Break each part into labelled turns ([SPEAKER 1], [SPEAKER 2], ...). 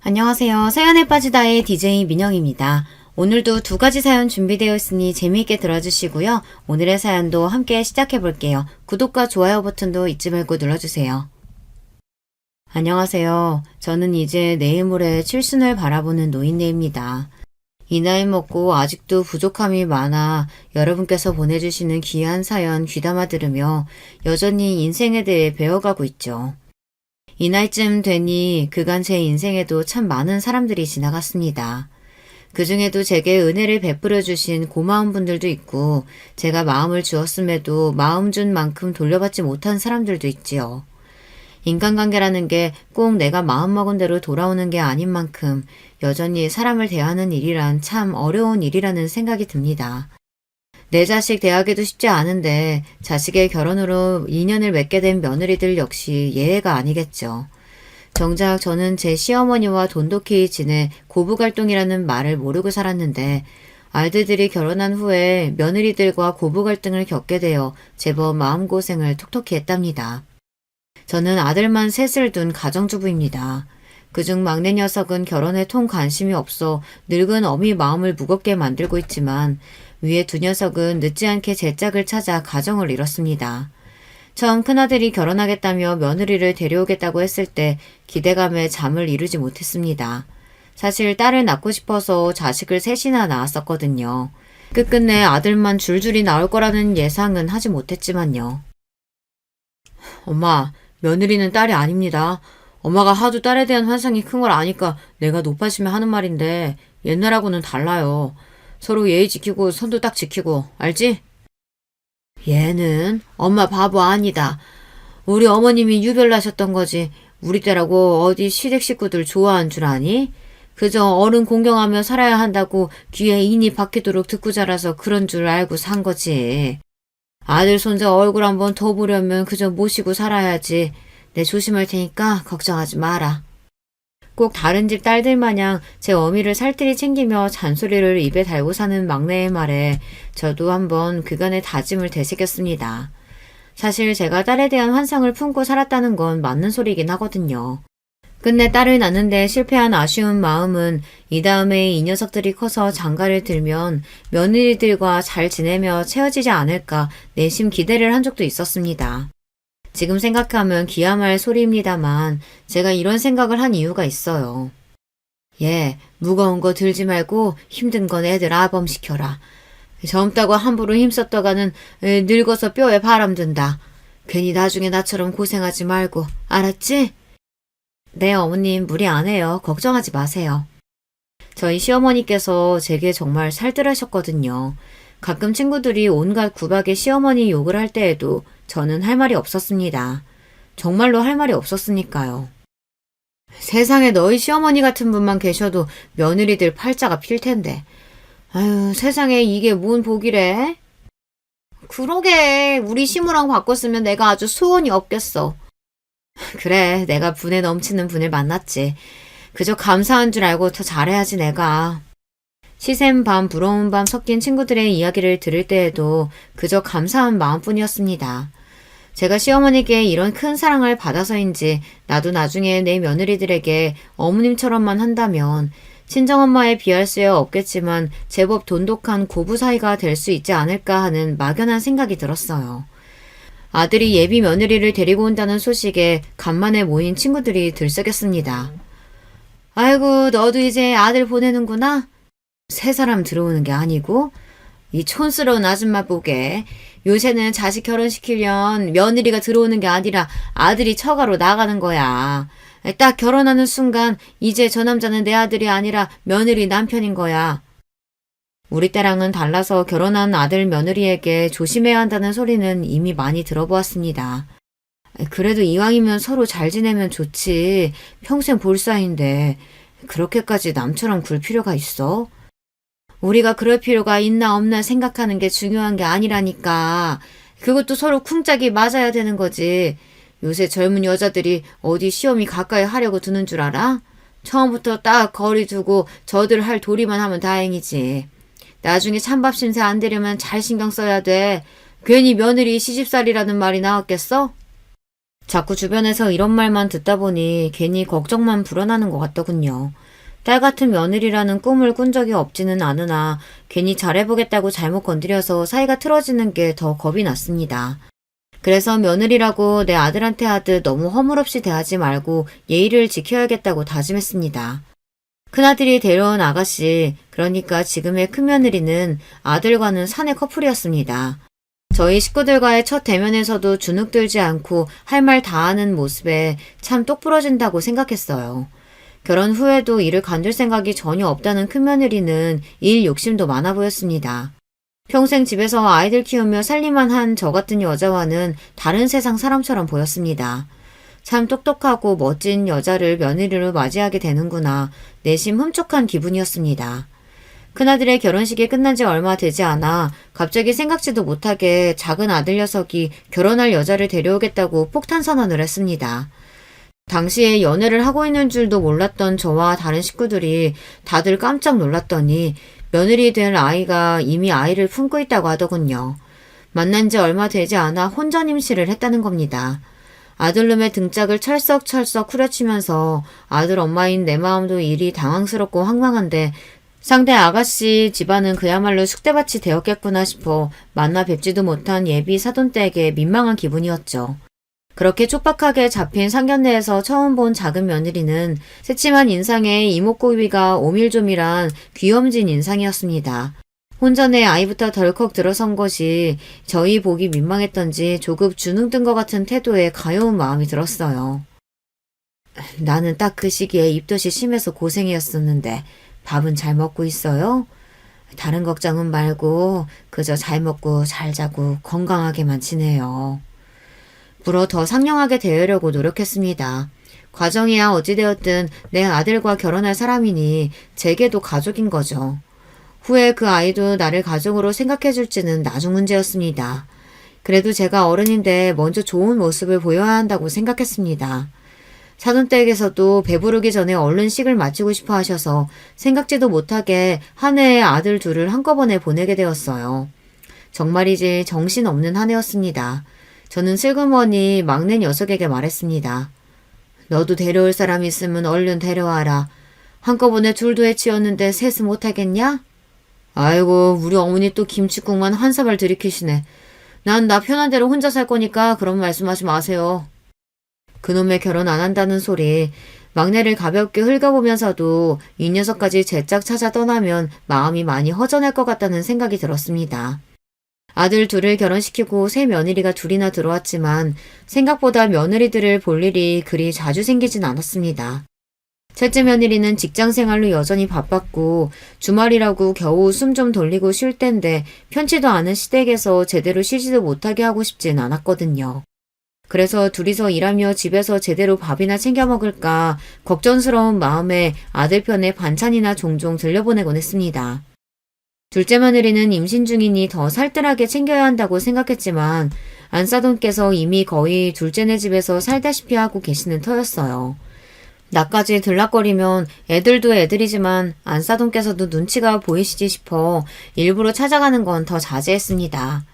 [SPEAKER 1] 안녕하세요. 사연에 빠지다의 DJ 민영입니다. 오늘도 두 가지 사연 준비되어 있으니 재미있게 들어주시고요. 오늘의 사연도 함께 시작해 볼게요. 구독과 좋아요 버튼도 잊지 말고 눌러주세요. 안녕하세요. 저는 이제 내일 모레 칠순을 바라보는 노인네입니다. 이 나이 먹고 아직도 부족함이 많아 여러분께서 보내주시는 귀한 사연 귀담아 들으며 여전히 인생에 대해 배워가고 있죠. 이 나이쯤 되니 그간 제 인생에도 참 많은 사람들이 지나갔습니다. 그 중에도 제게 은혜를 베풀어 주신 고마운 분들도 있고 제가 마음을 주었음에도 마음 준 만큼 돌려받지 못한 사람들도 있지요. 인간관계라는 게 꼭 내가 마음먹은 대로 돌아오는 게 아닌 만큼 여전히 사람을 대하는 일이란 참 어려운 일이라는 생각이 듭니다. 내 자식 대하기도 쉽지 않은데 자식의 결혼으로 인연을 맺게 된 며느리들 역시 예외가 아니겠죠. 정작 저는 제 시어머니와 돈독히 지내 고부갈등이라는 말을 모르고 살았는데 아들들이 결혼한 후에 며느리들과 고부갈등을 겪게 되어 제법 마음고생을 톡톡히 했답니다. 저는 아들만 셋을 둔 가정주부입니다. 그중 막내 녀석은 결혼에 통 관심이 없어 늙은 어미 마음을 무겁게 만들고 있지만 위에 두 녀석은 늦지 않게 제 짝을 찾아 가정을 이뤘습니다. 처음 큰아들이 결혼하겠다며 며느리를 데려오겠다고 했을 때 기대감에 잠을 이루지 못했습니다. 사실 딸을 낳고 싶어서 자식을 셋이나 낳았었거든요. 끝끝내 아들만 줄줄이 나올 거라는 예상은 하지 못했지만요. 엄마, 며느리는 딸이 아닙니다. 엄마가 하도 딸에 대한 환상이 큰 걸 아니까 내가 높아지면 하는 말인데 옛날하고는 달라요. 서로 예의 지키고 선도 딱 지키고, 알지? 얘는 엄마 바보 아니다. 우리 어머님이 유별나셨던 거지. 우리 때라고 어디 시댁 식구들 좋아한 줄 아니? 그저 어른 공경하며 살아야 한다고 귀에 인이 박히도록 듣고 자라서 그런 줄 알고 산 거지. 아들 손자 얼굴 한번 더 보려면 그저 모시고 살아야지. 내 조심할 테니까 걱정하지 마라. 꼭 다른 집 딸들 마냥 제 어미를 살뜰히 챙기며 잔소리를 입에 달고 사는 막내의 말에 저도 한번 그간의 다짐을 되새겼습니다. 사실 제가 딸에 대한 환상을 품고 살았다는 건 맞는 소리긴 하거든요. 끝내 딸을 낳는데 실패한 아쉬운 마음은 이 다음에 이 녀석들이 커서 장가를 들면 며느리들과 잘 지내며 채워지지 않을까 내심 기대를 한 적도 있었습니다. 지금 생각하면 기야말 소리입니다만 제가 이런 생각을 한 이유가 있어요. 예, 무거운 거 들지 말고 힘든 건 애들 아범시켜라. 젊다고 함부로 힘썼다가는 늙어서 뼈에 바람 든다. 괜히 나중에 나처럼 고생하지 말고, 알았지? 네, 어머님 무리 안 해요. 걱정하지 마세요. 저희 시어머니께서 제게 정말 살뜰하셨거든요. 가끔 친구들이 온갖 구박에 시어머니 욕을 할 때에도 저는 할 말이 없었습니다. 정말로 할 말이 없었으니까요. 세상에 너희 시어머니 같은 분만 계셔도 며느리들 팔자가 필 텐데. 아유, 세상에 이게 뭔 복이래? 그러게, 우리 시무랑 바꿨으면 내가 아주 소원이 없겠어. 그래, 내가 분에 넘치는 분을 만났지. 그저 감사한 줄 알고 더 잘해야지 내가. 시샘 밤 부러운 밤 섞인 친구들의 이야기를 들을 때에도 그저 감사한 마음뿐이었습니다. 제가 시어머니께 이런 큰 사랑을 받아서인지 나도 나중에 내 며느리들에게 어머님처럼만 한다면 친정엄마에 비할 수야 없겠지만 제법 돈독한 고부 사이가 될 수 있지 않을까 하는 막연한 생각이 들었어요. 아들이 예비 며느리를 데리고 온다는 소식에 간만에 모인 친구들이 들썩였습니다. 아이고, 너도 이제 아들 보내는구나? 새 사람 들어오는 게 아니고 이 촌스러운 아줌마 보게 요새는 자식 결혼시키려면 며느리가 들어오는 게 아니라 아들이 처가로 나가는 거야. 딱 결혼하는 순간 이제 저 남자는 내 아들이 아니라 며느리 남편인 거야. 우리 때랑은 달라서 결혼한 아들 며느리에게 조심해야 한다는 소리는 이미 많이 들어보았습니다. 그래도 이왕이면 서로 잘 지내면 좋지. 평생 볼 사이인데 그렇게까지 남처럼 굴 필요가 있어? 우리가 그럴 필요가 있나 없나 생각하는 게 중요한 게 아니라니까. 그것도 서로 쿵짝이 맞아야 되는 거지. 요새 젊은 여자들이 어디 시험이 가까이 하려고 드는 줄 알아? 처음부터 딱 거리 두고 저들 할 도리만 하면 다행이지. 나중에 찬밥 신세 안 되려면 잘 신경 써야 돼. 괜히 며느리 시집살이라는 말이 나왔겠어? 자꾸 주변에서 이런 말만 듣다 보니 괜히 걱정만 불어나는 것 같더군요. 딸 같은 며느리라는 꿈을 꾼 적이 없지는 않으나 괜히 잘해보겠다고 잘못 건드려서 사이가 틀어지는 게 더 겁이 났습니다. 그래서 며느리라고 내 아들한테 하듯 너무 허물없이 대하지 말고 예의를 지켜야겠다고 다짐했습니다. 큰아들이 데려온 아가씨, 그러니까 지금의 큰며느리는 아들과는 사내 커플이었습니다. 저희 식구들과의 첫 대면에서도 주눅 들지 않고 할 말 다 하는 모습에 참 똑부러진다고 생각했어요. 결혼 후에도 일을 관둘 생각이 전혀 없다는 큰며느리는 일 욕심도 많아 보였습니다. 평생 집에서 아이들 키우며 살림만 한 저 같은 여자와는 다른 세상 사람처럼 보였습니다. 참 똑똑하고 멋진 여자를 며느리로 맞이하게 되는구나 내심 흠족한 기분이었습니다. 큰아들의 결혼식이 끝난 지 얼마 되지 않아 갑자기 생각지도 못하게 작은 아들 녀석이 결혼할 여자를 데려오겠다고 폭탄 선언을 했습니다. 당시에 연애를 하고 있는 줄도 몰랐던 저와 다른 식구들이 다들 깜짝 놀랐더니 며느리 될 아이가 이미 아이를 품고 있다고 하더군요. 만난 지 얼마 되지 않아 혼전 임신을 했다는 겁니다. 아들놈의 등짝을 철썩철썩 후려치면서 아들 엄마인 내 마음도 일이 당황스럽고 황망한데 상대 아가씨 집안은 그야말로 쑥대밭이 되었겠구나 싶어 만나 뵙지도 못한 예비 사돈댁에 민망한 기분이었죠. 그렇게 촉박하게 잡힌 상견례에서 처음 본 작은 며느리는 새침한 인상에 이목구비가 오밀조밀한 귀염진 인상이었습니다. 혼전에 아이부터 덜컥 들어선 것이 저희 보기 민망했던지 조금 주눅 든 것 같은 태도에 가여운 마음이 들었어요. 나는 딱 그 시기에 입덧이 심해서 고생이었었는데 밥은 잘 먹고 있어요? 다른 걱정은 말고 그저 잘 먹고 잘 자고 건강하게만 지내요. 물어 더 상냥하게 대하려고 노력했습니다. 과정이야 어찌되었든 내 아들과 결혼할 사람이니 제게도 가족인 거죠. 후에 그 아이도 나를 가족으로 생각해줄지는 나중 문제였습니다. 그래도 제가 어른인데 먼저 좋은 모습을 보여야 한다고 생각했습니다. 사돈댁에서도 배부르기 전에 얼른 식을 마치고 싶어 하셔서 생각지도 못하게 한 해의 아들 둘을 한꺼번에 보내게 되었어요. 정말이지 정신없는 한 해였습니다. 저는 슬그머니 막내 녀석에게 말했습니다. 너도 데려올 사람 있으면 얼른 데려와라. 한꺼번에 둘도 해치웠는데 셋은 못하겠냐? 아이고 우리 어머니 또 김치국만 한 사발 들이키시네. 난 나 편한 대로 혼자 살 거니까 그런 말씀하지 마세요. 그놈의 결혼 안 한다는 소리, 막내를 가볍게 훑어보면서도 이 녀석까지 제짝 찾아 떠나면 마음이 많이 허전할 것 같다는 생각이 들었습니다. 아들 둘을 결혼시키고 새 며느리가 둘이나 들어왔지만 생각보다 며느리들을 볼 일이 그리 자주 생기진 않았습니다. 셋째 며느리는 직장생활로 여전히 바빴고 주말이라고 겨우 숨 좀 돌리고 쉴 땐데 편치도 않은 시댁에서 제대로 쉬지도 못하게 하고 싶진 않았거든요. 그래서 둘이서 일하며 집에서 제대로 밥이나 챙겨 먹을까 걱정스러운 마음에 아들 편에 반찬이나 종종 들려보내곤 했습니다. 둘째 며느리는 임신 중이니 더 살뜰하게 챙겨야 한다고 생각했지만 안사돈께서 이미 거의 둘째네 집에서 살다시피 하고 계시는 터였어요. 나까지 들락거리면 애들도 애들이지만 안사돈께서도 눈치가 보이시지 싶어 일부러 찾아가는 건 더 자제했습니다.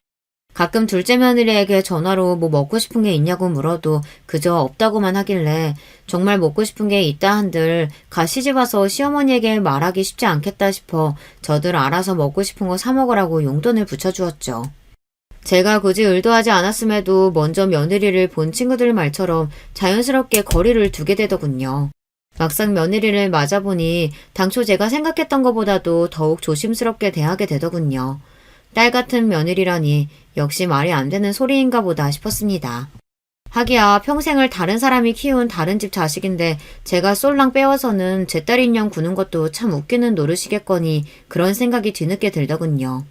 [SPEAKER 1] 가끔 둘째 며느리에게 전화로 뭐 먹고 싶은 게 있냐고 물어도 그저 없다고만 하길래 정말 먹고 싶은 게 있다 한들 가 시집와서 시어머니에게 말하기 쉽지 않겠다 싶어 저들 알아서 먹고 싶은 거 사 먹으라고 용돈을 붙여주었죠. 제가 굳이 의도하지 않았음에도 먼저 며느리를 본 친구들 말처럼 자연스럽게 거리를 두게 되더군요. 막상 며느리를 맞아보니 당초 제가 생각했던 것보다도 더욱 조심스럽게 대하게 되더군요. 딸 같은 며느리라니 역시 말이 안 되는 소리인가 보다 싶었습니다. 하기야 평생을 다른 사람이 키운 다른 집 자식인데 제가 쏠랑 빼와서는 제 딸 인형 구는 것도 참 웃기는 노릇이겠거니 그런 생각이 뒤늦게 들더군요.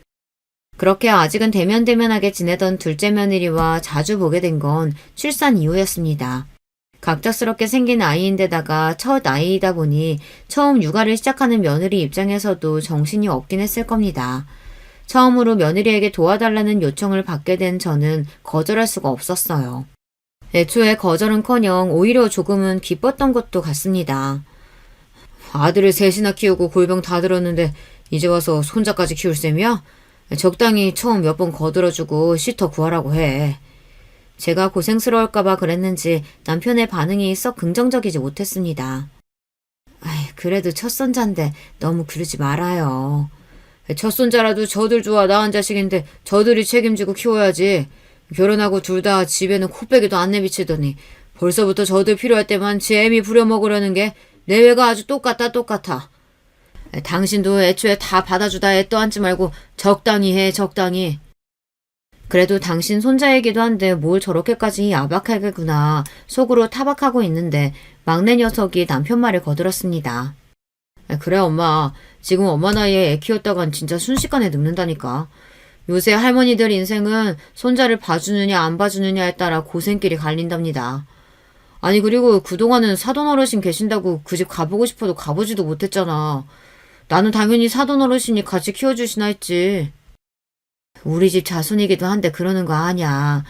[SPEAKER 1] 그렇게 아직은 대면대면하게 지내던 둘째 며느리와 자주 보게 된 건 출산 이후였습니다. 갑작스럽게 생긴 아이인데다가 첫 아이이다 보니 처음 육아를 시작하는 며느리 입장에서도 정신이 없긴 했을 겁니다. 처음으로 며느리에게 도와달라는 요청을 받게 된 저는 거절할 수가 없었어요. 애초에 거절은커녕 오히려 조금은 기뻤던 것도 같습니다. 아들을 셋이나 키우고 골병 다 들었는데 이제 와서 손자까지 키울 셈이야? 적당히 처음 몇 번 거들어주고 씻어 구하라고 해. 제가 고생스러울까봐 그랬는지 남편의 반응이 썩 긍정적이지 못했습니다. 아이, 그래도 첫 손자인데 너무 그러지 말아요. 첫 손자라도 저들 좋아 낳은 자식인데 저들이 책임지고 키워야지. 결혼하고 둘 다 집에는 코빼기도 안 내비치더니 벌써부터 저들 필요할 때만 지 애미 부려먹으려는 게 내외가 아주 똑같아. 당신도 애초에 다 받아주다 애 떠안지 말고 적당히 해, 적당히. 그래도 당신 손자이기도 한데 뭘 저렇게까지 야박하게구나 속으로 타박하고 있는데 막내 녀석이 남편 말을 거들었습니다. 그래 엄마, 지금 엄마 나이에 애 키웠다간 진짜 순식간에 늙는다니까. 요새 할머니들 인생은 손자를 봐주느냐 안 봐주느냐에 따라 고생길이 갈린답니다. 아니 그리고 그동안은 사돈 어르신 계신다고 그 집 가보고 싶어도 가보지도 못했잖아. 나는 당연히 사돈 어르신이 같이 키워주시나 했지. 우리 집 자손이기도 한데 그러는 거 아냐.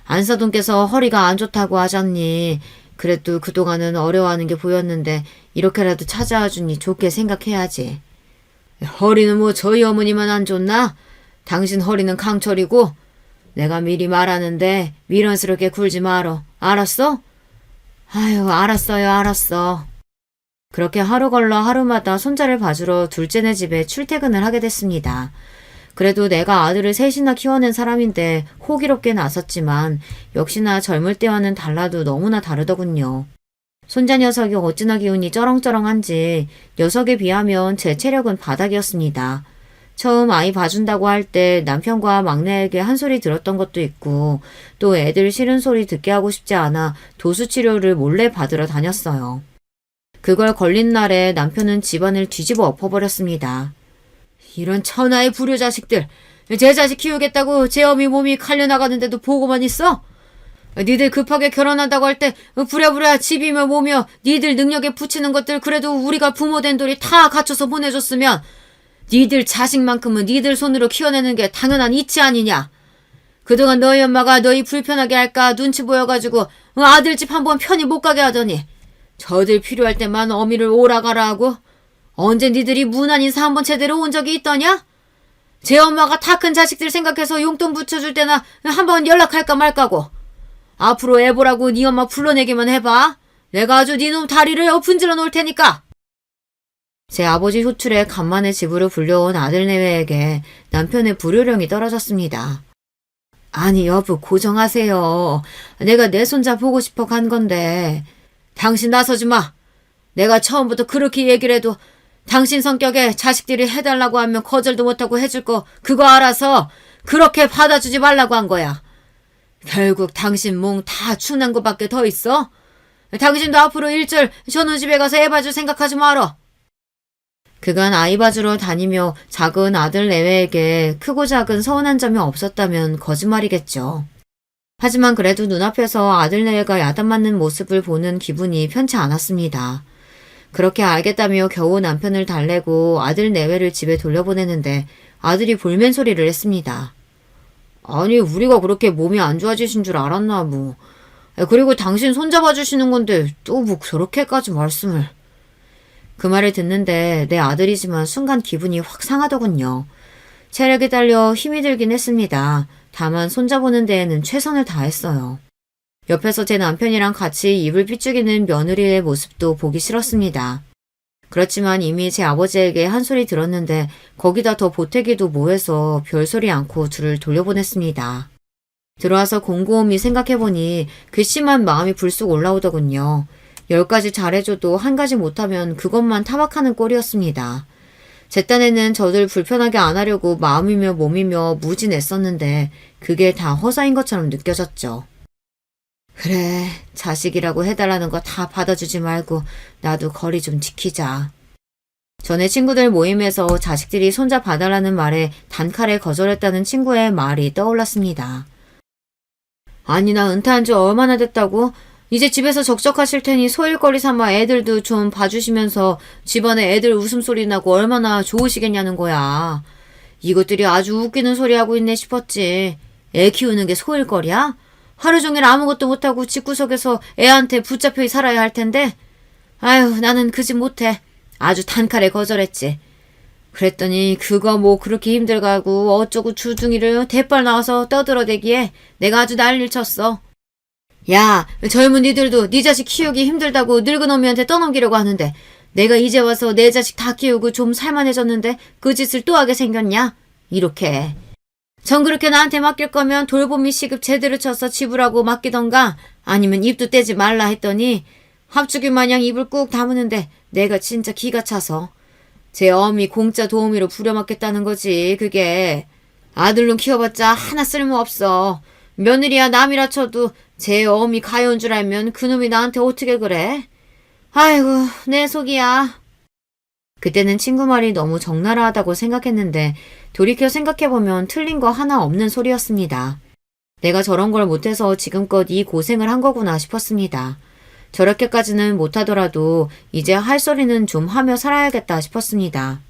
[SPEAKER 1] 안사돈께서 허리가 안 좋다고 하잖니. 그래도 그동안은 어려워하는 게 보였는데 이렇게라도 찾아와 주니 좋게 생각해야지. 허리는 뭐 저희 어머니만 안 좋나? 당신 허리는 강철이고 내가 미리 말하는데 미련스럽게 굴지 말어. 알았어? 아유, 알았어. 그렇게 하루 걸러 하루마다 손자를 봐주러 둘째네 집에 출퇴근을 하게 됐습니다. 그래도 내가 아들을 셋이나 키워낸 사람인데 호기롭게 나섰지만 역시나 젊을 때와는 달라도 너무나 다르더군요. 손자 녀석이 어찌나 기운이 쩌렁쩌렁한지 녀석에 비하면 제 체력은 바닥이었습니다. 처음 아이 봐준다고 할 때 남편과 막내에게 한 소리 들었던 것도 있고 또 애들 싫은 소리 듣게 하고 싶지 않아 도수치료를 몰래 받으러 다녔어요. 그걸 걸린 날에 남편은 집안을 뒤집어 엎어버렸습니다. 이런 천하의 불효 자식들, 제 자식 키우겠다고 제 어미 몸이 칼려나가는데도 보고만 있어? 니들 급하게 결혼한다고 할 때 부랴부랴 집이며 뭐며 니들 능력에 붙이는 것들 그래도 우리가 부모 된 돌이 다 갖춰서 보내줬으면 니들 자식만큼은 니들 손으로 키워내는 게 당연한 이치 아니냐. 그동안 너희 엄마가 너희 불편하게 할까 눈치 보여가지고 아들 집 한번 편히 못 가게 하더니 저들 필요할 때만 어미를 오라가라 하고 언제 니들이 무난 인사 한번 제대로 온 적이 있더냐? 제 엄마가 다 큰 자식들 생각해서 용돈 붙여줄 때나 한번 연락할까 말까고. 앞으로 애 보라고 니 엄마 불러내기만 해봐. 내가 아주 니놈 다리를 엎은질러 놓을 테니까. 제 아버지 호출에 간만에 집으로 불려온 아들 내외에게 남편의 불효령이 떨어졌습니다. 아니 여보 고정하세요. 내가 내 손자 보고 싶어 간 건데. 당신 나서지 마. 내가 처음부터 그렇게 얘기를 해도 당신 성격에 자식들이 해달라고 하면 거절도 못하고 해줄 거 그거 알아서 그렇게 받아주지 말라고 한 거야. 결국 당신 몽 다 충난 것밖에 더 있어? 당신도 앞으로 일절 전우집에 가서 애 봐줄 생각하지 말어. 그간 아이 봐주러 다니며 작은 아들 내외에게 크고 작은 서운한 점이 없었다면 거짓말이겠죠. 하지만 그래도 눈앞에서 아들 내외가 야단 맞는 모습을 보는 기분이 편치 않았습니다. 그렇게 알겠다며 겨우 남편을 달래고 아들 내외를 집에 돌려보내는데 아들이 볼멘 소리를 했습니다. 아니 우리가 그렇게 몸이 안 좋아지신 줄 알았나 뭐. 그리고 당신 손잡아 주시는 건데 또 뭐 그렇게까지 말씀을. 그 말을 듣는데 내 아들이지만 순간 기분이 확 상하더군요. 체력이 딸려 힘이 들긴 했습니다. 다만 손자보는 데에는 최선을 다했어요. 옆에서 제 남편이랑 같이 입을 삐죽이는 며느리의 모습도 보기 싫었습니다. 그렇지만 이미 제 아버지에게 한 소리 들었는데 거기다 더 보태기도 뭐해서 별소리 않고 둘을 돌려보냈습니다. 들어와서 곰곰이 생각해보니 괘씸한 마음이 불쑥 올라오더군요. 10가지 잘해줘도 한 가지 못하면 그것만 타박하는 꼴이었습니다. 제 딴에는 저들 불편하게 안 하려고 마음이며 몸이며 무지 냈었는데 그게 다 허사인 것처럼 느껴졌죠. 그래, 자식이라고 해달라는 거 다 받아주지 말고 나도 거리 좀 지키자. 전에 친구들 모임에서 자식들이 손자 봐달라는 말에 단칼에 거절했다는 친구의 말이 떠올랐습니다. 아니 나 은퇴한 지 얼마나 됐다고? 이제 집에서 적적하실 테니 소일거리 삼아 애들도 좀 봐주시면서 집안에 애들 웃음소리 나고 얼마나 좋으시겠냐는 거야. 이것들이 아주 웃기는 소리 하고 있네 싶었지. 애 키우는 게 소일거리야? 하루 종일 아무것도 못하고 집구석에서 애한테 붙잡혀 살아야 할 텐데. 아유 나는 그 짓 못해. 아주 단칼에 거절했지. 그랬더니 그거 뭐 그렇게 힘들가고 어쩌고 주둥이를 대빨 나와서 떠들어대기에 내가 아주 난리를 쳤어. 야, 젊은 니들도 네 자식 키우기 힘들다고 늙은 어미한테 떠넘기려고 하는데 내가 이제 와서 내 자식 다 키우고 좀 살만해졌는데 그 짓을 또 하게 생겼냐? 이렇게. 전 그렇게 나한테 맡길 거면 돌보미 시급 제대로 쳐서 지불하고 맡기던가 아니면 입도 떼지 말라 했더니 합죽이 마냥 입을 꾹 다무는데 내가 진짜 기가 차서 제 어미 공짜 도우미로 부려먹겠다는 거지 그게. 아들로 키워봤자 하나 쓸모없어. 며느리야 남이라 쳐도 제 어미 가여운 줄 알면 그놈이 나한테 어떻게 그래? 아이고 내 속이야. 그때는 친구 말이 너무 적나라하다고 생각했는데 돌이켜 생각해보면 틀린 거 하나 없는 소리였습니다. 내가 저런 걸 못해서 지금껏 이 고생을 한 거구나 싶었습니다. 저렇게까지는 못하더라도 이제 할 소리는 좀 하며 살아야겠다 싶었습니다.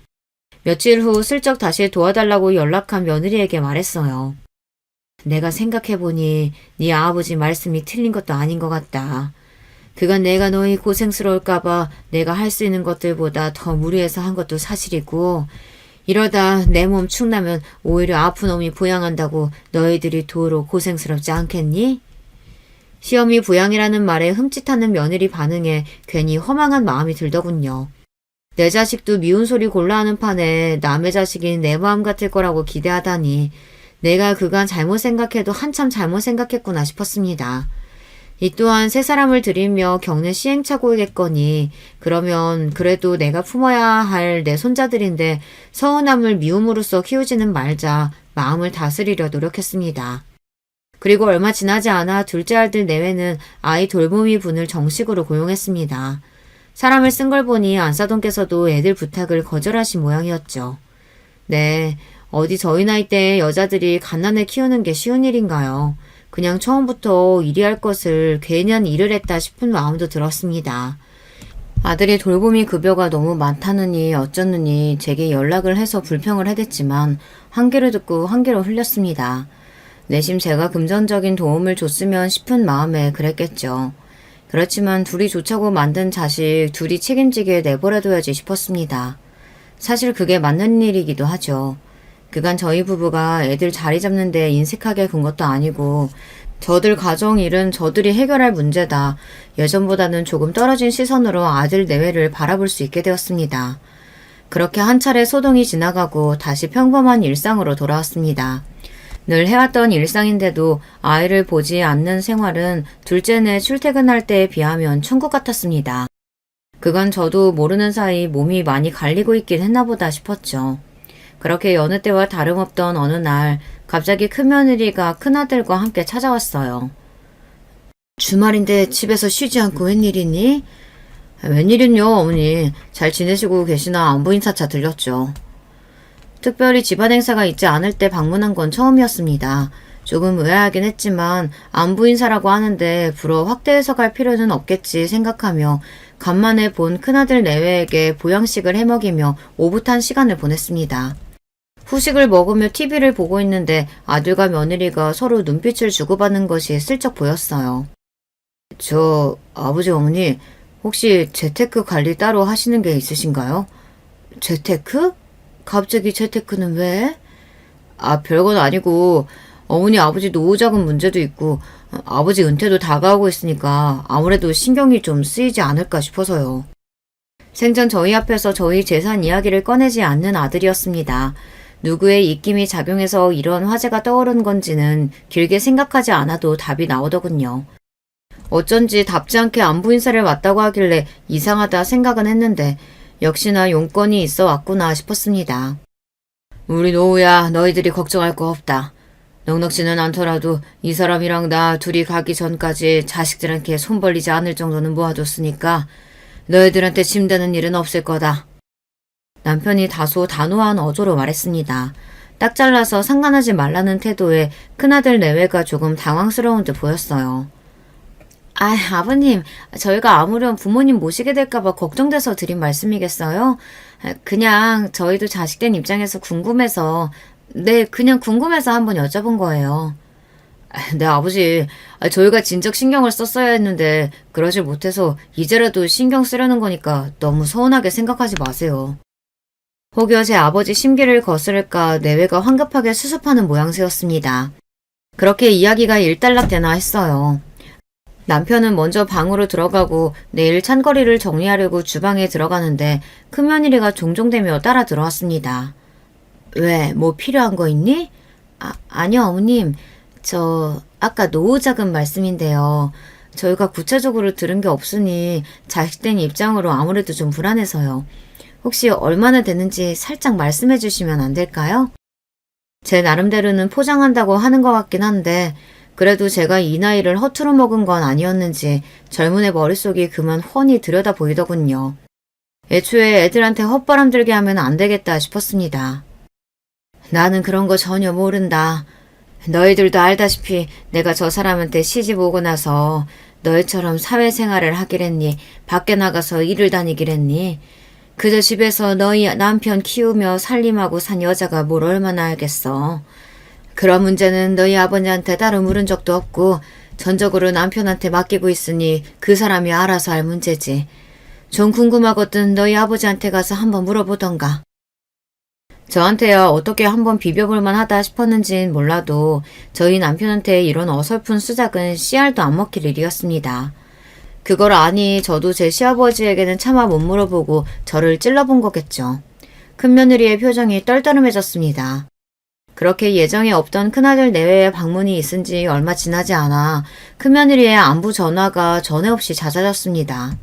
[SPEAKER 1] 며칠 후 슬쩍 다시 도와달라고 연락한 며느리에게 말했어요. 내가 생각해보니 네 아버지 말씀이 틀린 것도 아닌 것 같다. 그간 내가 너희 고생스러울까봐 내가 할 수 있는 것들보다 더 무리해서 한 것도 사실이고 이러다 내 몸 축나면 오히려 아픈 놈이 부양한다고 너희들이 도로 고생스럽지 않겠니? 시어미 부양이라는 말에 흠칫하는 며느리 반응에 괜히 허망한 마음이 들더군요. 내 자식도 미운 소리 골라 하는 판에 남의 자식이 내 마음 같을 거라고 기대하다니 내가 그간 잘못 생각해도 한참 잘못 생각했구나 싶었습니다. 이 또한 세 사람을 들이며 겪는 시행착오이겠거니 그러면 그래도 내가 품어야 할 내 손자들인데 서운함을 미움으로써 키우지는 말자 마음을 다스리려 노력했습니다. 그리고 얼마 지나지 않아 둘째 아들 내외는 아이 돌보미 분을 정식으로 고용했습니다. 사람을 쓴 걸 보니 안사돈께서도 애들 부탁을 거절하신 모양이었죠. 네, 어디 저희 나이대의 여자들이 갓난을 키우는 게 쉬운 일인가요? 그냥 처음부터 이리 할 것을 괜한 일을 했다 싶은 마음도 들었습니다. 아들이 돌보미 급여가 너무 많다느니 어쩌느니 제게 연락을 해서 불평을 해댔지만 한 귀로 듣고 한 귀로 흘렸습니다. 내심 제가 금전적인 도움을 줬으면 싶은 마음에 그랬겠죠. 그렇지만 둘이 좋자고 만든 자식 둘이 책임지게 내버려둬야지 싶었습니다. 사실 그게 맞는 일이기도 하죠. 그간 저희 부부가 애들 자리 잡는 데 인색하게 군 것도 아니고 저들 가정 일은 저들이 해결할 문제다. 예전보다는 조금 떨어진 시선으로 아들 내외를 바라볼 수 있게 되었습니다. 그렇게 한 차례 소동이 지나가고 다시 평범한 일상으로 돌아왔습니다. 늘 해왔던 일상인데도 아이를 보지 않는 생활은 둘째네 출퇴근할 때에 비하면 천국 같았습니다. 그간 저도 모르는 사이 몸이 많이 갈리고 있긴 했나 보다 싶었죠. 그렇게 여느 때와 다름없던 어느 날 갑자기 큰며느리가 큰아들과 함께 찾아왔어요. 주말인데 집에서 쉬지 않고 웬일이니? 웬일은요 어머니. 잘 지내시고 계시나 안부 인사차 들렸죠. 특별히 집안 행사가 있지 않을 때 방문한 건 처음이었습니다. 조금 의아하긴 했지만 안부 인사라고 하는데 불어 확대 해석할 필요는 없겠지 생각하며 간만에 본 큰아들 내외에게 보양식을 해먹이며 오붓한 시간을 보냈습니다. 후식을 먹으며 TV를 보고 있는데 아들과 며느리가 서로 눈빛을 주고받는 것이 슬쩍 보였어요. 저 아버지 어머니 혹시 재테크 관리 따로 하시는 게 있으신가요? 재테크? 갑자기 재테크는 왜? 별건 아니고 어머니 아버지 노후자금 문제도 있고 아버지 은퇴도 다가오고 있으니까 아무래도 신경이 좀 쓰이지 않을까 싶어서요. 생전 저희 앞에서 저희 재산 이야기를 꺼내지 않는 아들이었습니다. 누구의 입김이 작용해서 이런 화제가 떠오른 건지는 길게 생각하지 않아도 답이 나오더군요. 어쩐지 답지 않게 안부 인사를 왔다고 하길래 이상하다 생각은 했는데 역시나 용건이 있어 왔구나 싶었습니다. 우리 노우야 너희들이 걱정할 거 없다. 넉넉지는 않더라도 이 사람이랑 나 둘이 가기 전까지 자식들한테 손 벌리지 않을 정도는 모아뒀으니까 너희들한테 짐되는 일은 없을 거다. 남편이 다소 단호한 어조로 말했습니다. 딱 잘라서 상관하지 말라는 태도에 큰아들 내외가 조금 당황스러운 듯 보였어요. 아버님, 저희가 아무렴 부모님 모시게 될까봐 걱정돼서 드린 말씀이겠어요? 그냥 저희도 자식된 입장에서 궁금해서, 네, 그냥 궁금해서 한번 여쭤본 거예요. 네, 아버지, 저희가 진작 신경을 썼어야 했는데 그러질 못해서 이제라도 신경 쓰려는 거니까 너무 서운하게 생각하지 마세요. 혹여 제 아버지 심기를 거스를까 내외가 황급하게 수습하는 모양새였습니다. 그렇게 이야기가 일단락되나 했어요. 남편은 먼저 방으로 들어가고 내일 찬거리를 정리하려고 주방에 들어가는데 큰며느리가 종종대며 따라 들어왔습니다. 왜, 뭐 필요한 거 있니? 아니요, 어머님. 저 아까 노후자금 말씀인데요. 저희가 구체적으로 들은 게 없으니 자식된 입장으로 아무래도 좀 불안해서요. 혹시 얼마나 되는지 살짝 말씀해 주시면 안 될까요? 제 나름대로는 포장한다고 하는 것 같긴 한데 그래도 제가 이 나이를 허투루 먹은 건 아니었는지 젊은 애 머릿속이 그만 훤히 들여다 보이더군요. 애초에 애들한테 헛바람 들게 하면 안 되겠다 싶었습니다. 나는 그런 거 전혀 모른다. 너희들도 알다시피 내가 저 사람한테 시집 오고 나서 너희처럼 사회생활을 하기랬니? 밖에 나가서 일을 다니기랬니? 그저 집에서 너희 남편 키우며 살림하고 산 여자가 뭘 얼마나 알겠어. 그런 문제는 너희 아버지한테 따로 물은 적도 없고 전적으로 남편한테 맡기고 있으니 그 사람이 알아서 할 문제지. 좀 궁금하거든 너희 아버지한테 가서 한번 물어보던가. 저한테야 어떻게 한번 비벼볼만 하다 싶었는진 몰라도 저희 남편한테 이런 어설픈 수작은 씨알도 안 먹힐 일이었습니다. 그걸 아니 저도 제 시아버지에게는 차마 못 물어보고 저를 찔러본 거겠죠. 큰며느리의 표정이 떨떠름해졌습니다. 그렇게 예정에 없던 큰아들 내외의 방문이 있은 지 얼마 지나지 않아 큰며느리의 안부 전화가 전에 없이 잦아졌습니다.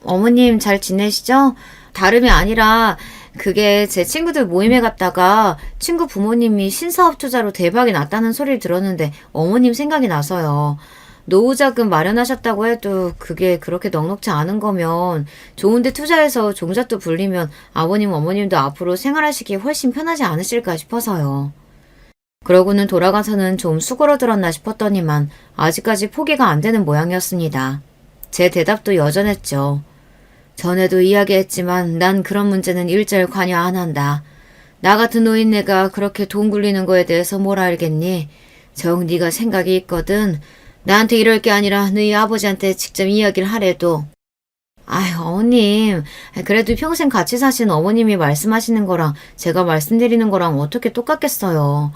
[SPEAKER 1] 어머님 잘 지내시죠? 다름이 아니라 그게 제 친구들 모임에 갔다가 친구 부모님이 신사업 투자로 대박이 났다는 소리를 들었는데 어머님 생각이 나서요. 노후자금 마련하셨다고 해도 그게 그렇게 넉넉지 않은 거면 좋은데 투자해서 종잣도 불리면 아버님 어머님도 앞으로 생활하시기 훨씬 편하지 않으실까 싶어서요. 그러고는 돌아가서는 좀 수그러들었나 싶었더니만 아직까지 포기가 안 되는 모양이었습니다. 제 대답도 여전했죠. 전에도 이야기했지만 난 그런 문제는 일절 관여 안 한다. 나 같은 노인네가 그렇게 돈 굴리는 거에 대해서 뭘 알겠니? 정 네가 생각이 있거든. 나한테 이럴 게 아니라 너희 아버지한테 직접 이야기를 하래도. 아휴 어머님 그래도 평생 같이 사신 어머님이 말씀하시는 거랑 제가 말씀드리는 거랑 어떻게 똑같겠어요.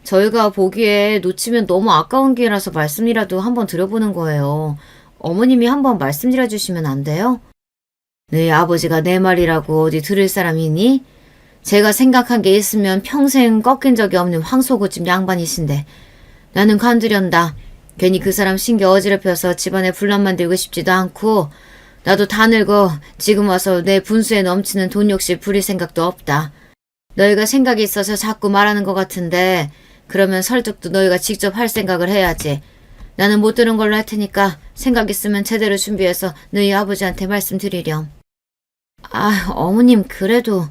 [SPEAKER 1] 저희가 보기에 놓치면 너무 아까운 기회라서 말씀이라도 한번 드려보는 거예요. 어머님이 한번 말씀드려 주시면 안 돼요? 너희 아버지가 내 말이라고 어디 들을 사람이니? 제가 생각한 게 있으면 평생 꺾인 적이 없는 황소고집 양반이신데 나는 관두련다. 괜히 그 사람 신경 어지럽혀서 집안에 분란 만들고 싶지도 않고 나도 다 늙어 지금 와서 내 분수에 넘치는 돈 욕심 부릴 생각도 없다. 너희가 생각이 있어서 자꾸 말하는 것 같은데 그러면 설득도 너희가 직접 할 생각을 해야지. 나는 못 들은 걸로 할 테니까 생각 있으면 제대로 준비해서 너희 아버지한테 말씀드리렴. 어머님 그래도...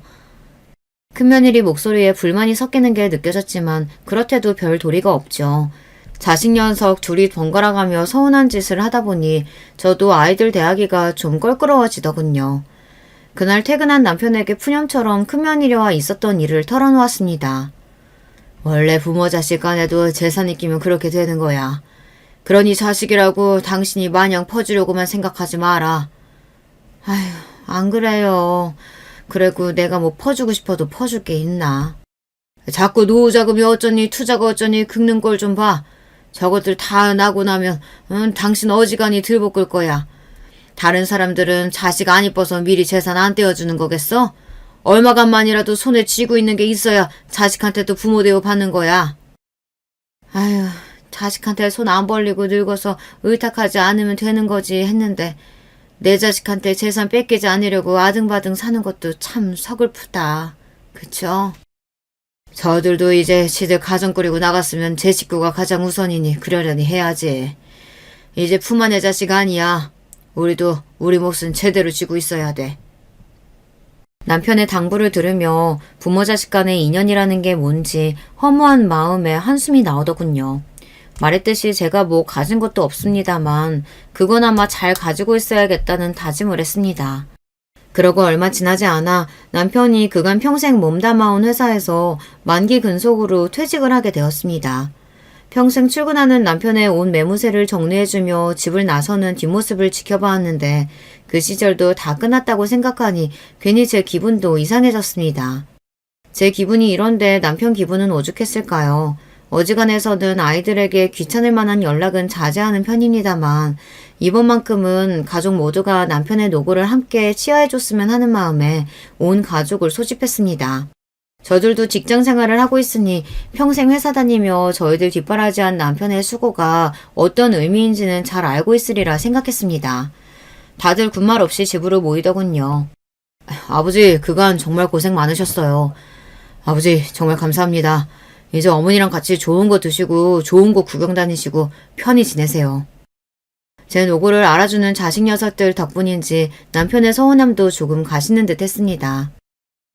[SPEAKER 1] 큰며느리 목소리에 불만이 섞이는 게 느껴졌지만 그렇대도 별 도리가 없죠. 자식 녀석 둘이 번갈아가며 서운한 짓을 하다 보니 저도 아이들 대하기가 좀 껄끄러워지더군요. 그날 퇴근한 남편에게 푸념처럼 큰며느리와 있었던 일을 털어놓았습니다. 원래 부모 자식 간에도 재산이 끼면 그렇게 되는 거야. 그러니 자식이라고 당신이 마냥 퍼주려고만 생각하지 마라. 아휴, 안 그래요. 그래고 내가 뭐 퍼주고 싶어도 퍼줄 게 있나. 자꾸 노후자금이 어쩌니 투자가 어쩌니 긁는 걸 좀 봐. 저것들 다 나고 나면 당신 어지간히 들볶을 거야. 다른 사람들은 자식 안 이뻐서 미리 재산 안 떼어주는 거겠어? 얼마간만이라도 손에 쥐고 있는 게 있어야 자식한테도 부모 대우 받는 거야. 아휴, 자식한테 손 안 벌리고 늙어서 의탁하지 않으면 되는 거지 했는데 내 자식한테 재산 뺏기지 않으려고 아등바등 사는 것도 참 서글프다. 그쵸? 저들도 이제 지들 가정 꾸리고 나갔으면 제 식구가 가장 우선이니 그러려니 해야지. 이제 품 안의 자식 아니야. 우리도 우리 몫은 제대로 쥐고 있어야 돼. 남편의 당부를 들으며 부모 자식 간의 인연이라는 게 뭔지 허무한 마음에 한숨이 나오더군요. 말했듯이 제가 뭐 가진 것도 없습니다만 그거나마 잘 가지고 있어야겠다는 다짐을 했습니다. 그러고 얼마 지나지 않아 남편이 그간 평생 몸담아온 회사에서 만기 근속으로 퇴직을 하게 되었습니다. 평생 출근하는 남편의 온 매무새를 정리해주며 집을 나서는 뒷모습을 지켜봐왔는데 그 시절도 다 끝났다고 생각하니 괜히 제 기분도 이상해졌습니다. 제 기분이 이런데 남편 기분은 오죽했을까요? 어지간해서는 아이들에게 귀찮을 만한 연락은 자제하는 편입니다만 이번만큼은 가족 모두가 남편의 노고를 함께 치하해줬으면 하는 마음에 온 가족을 소집했습니다. 저들도 직장 생활을 하고 있으니 평생 회사 다니며 저희들 뒷바라지한 남편의 수고가 어떤 의미인지는 잘 알고 있으리라 생각했습니다. 다들 군말 없이 집으로 모이더군요. 아버지, 그간 정말 고생 많으셨어요. 아버지, 정말 감사합니다. 이제 어머니랑 같이 좋은 거 드시고 좋은 곳 구경 다니시고 편히 지내세요. 제 노고를 알아주는 자식 녀석들 덕분인지 남편의 서운함도 조금 가시는 듯 했습니다.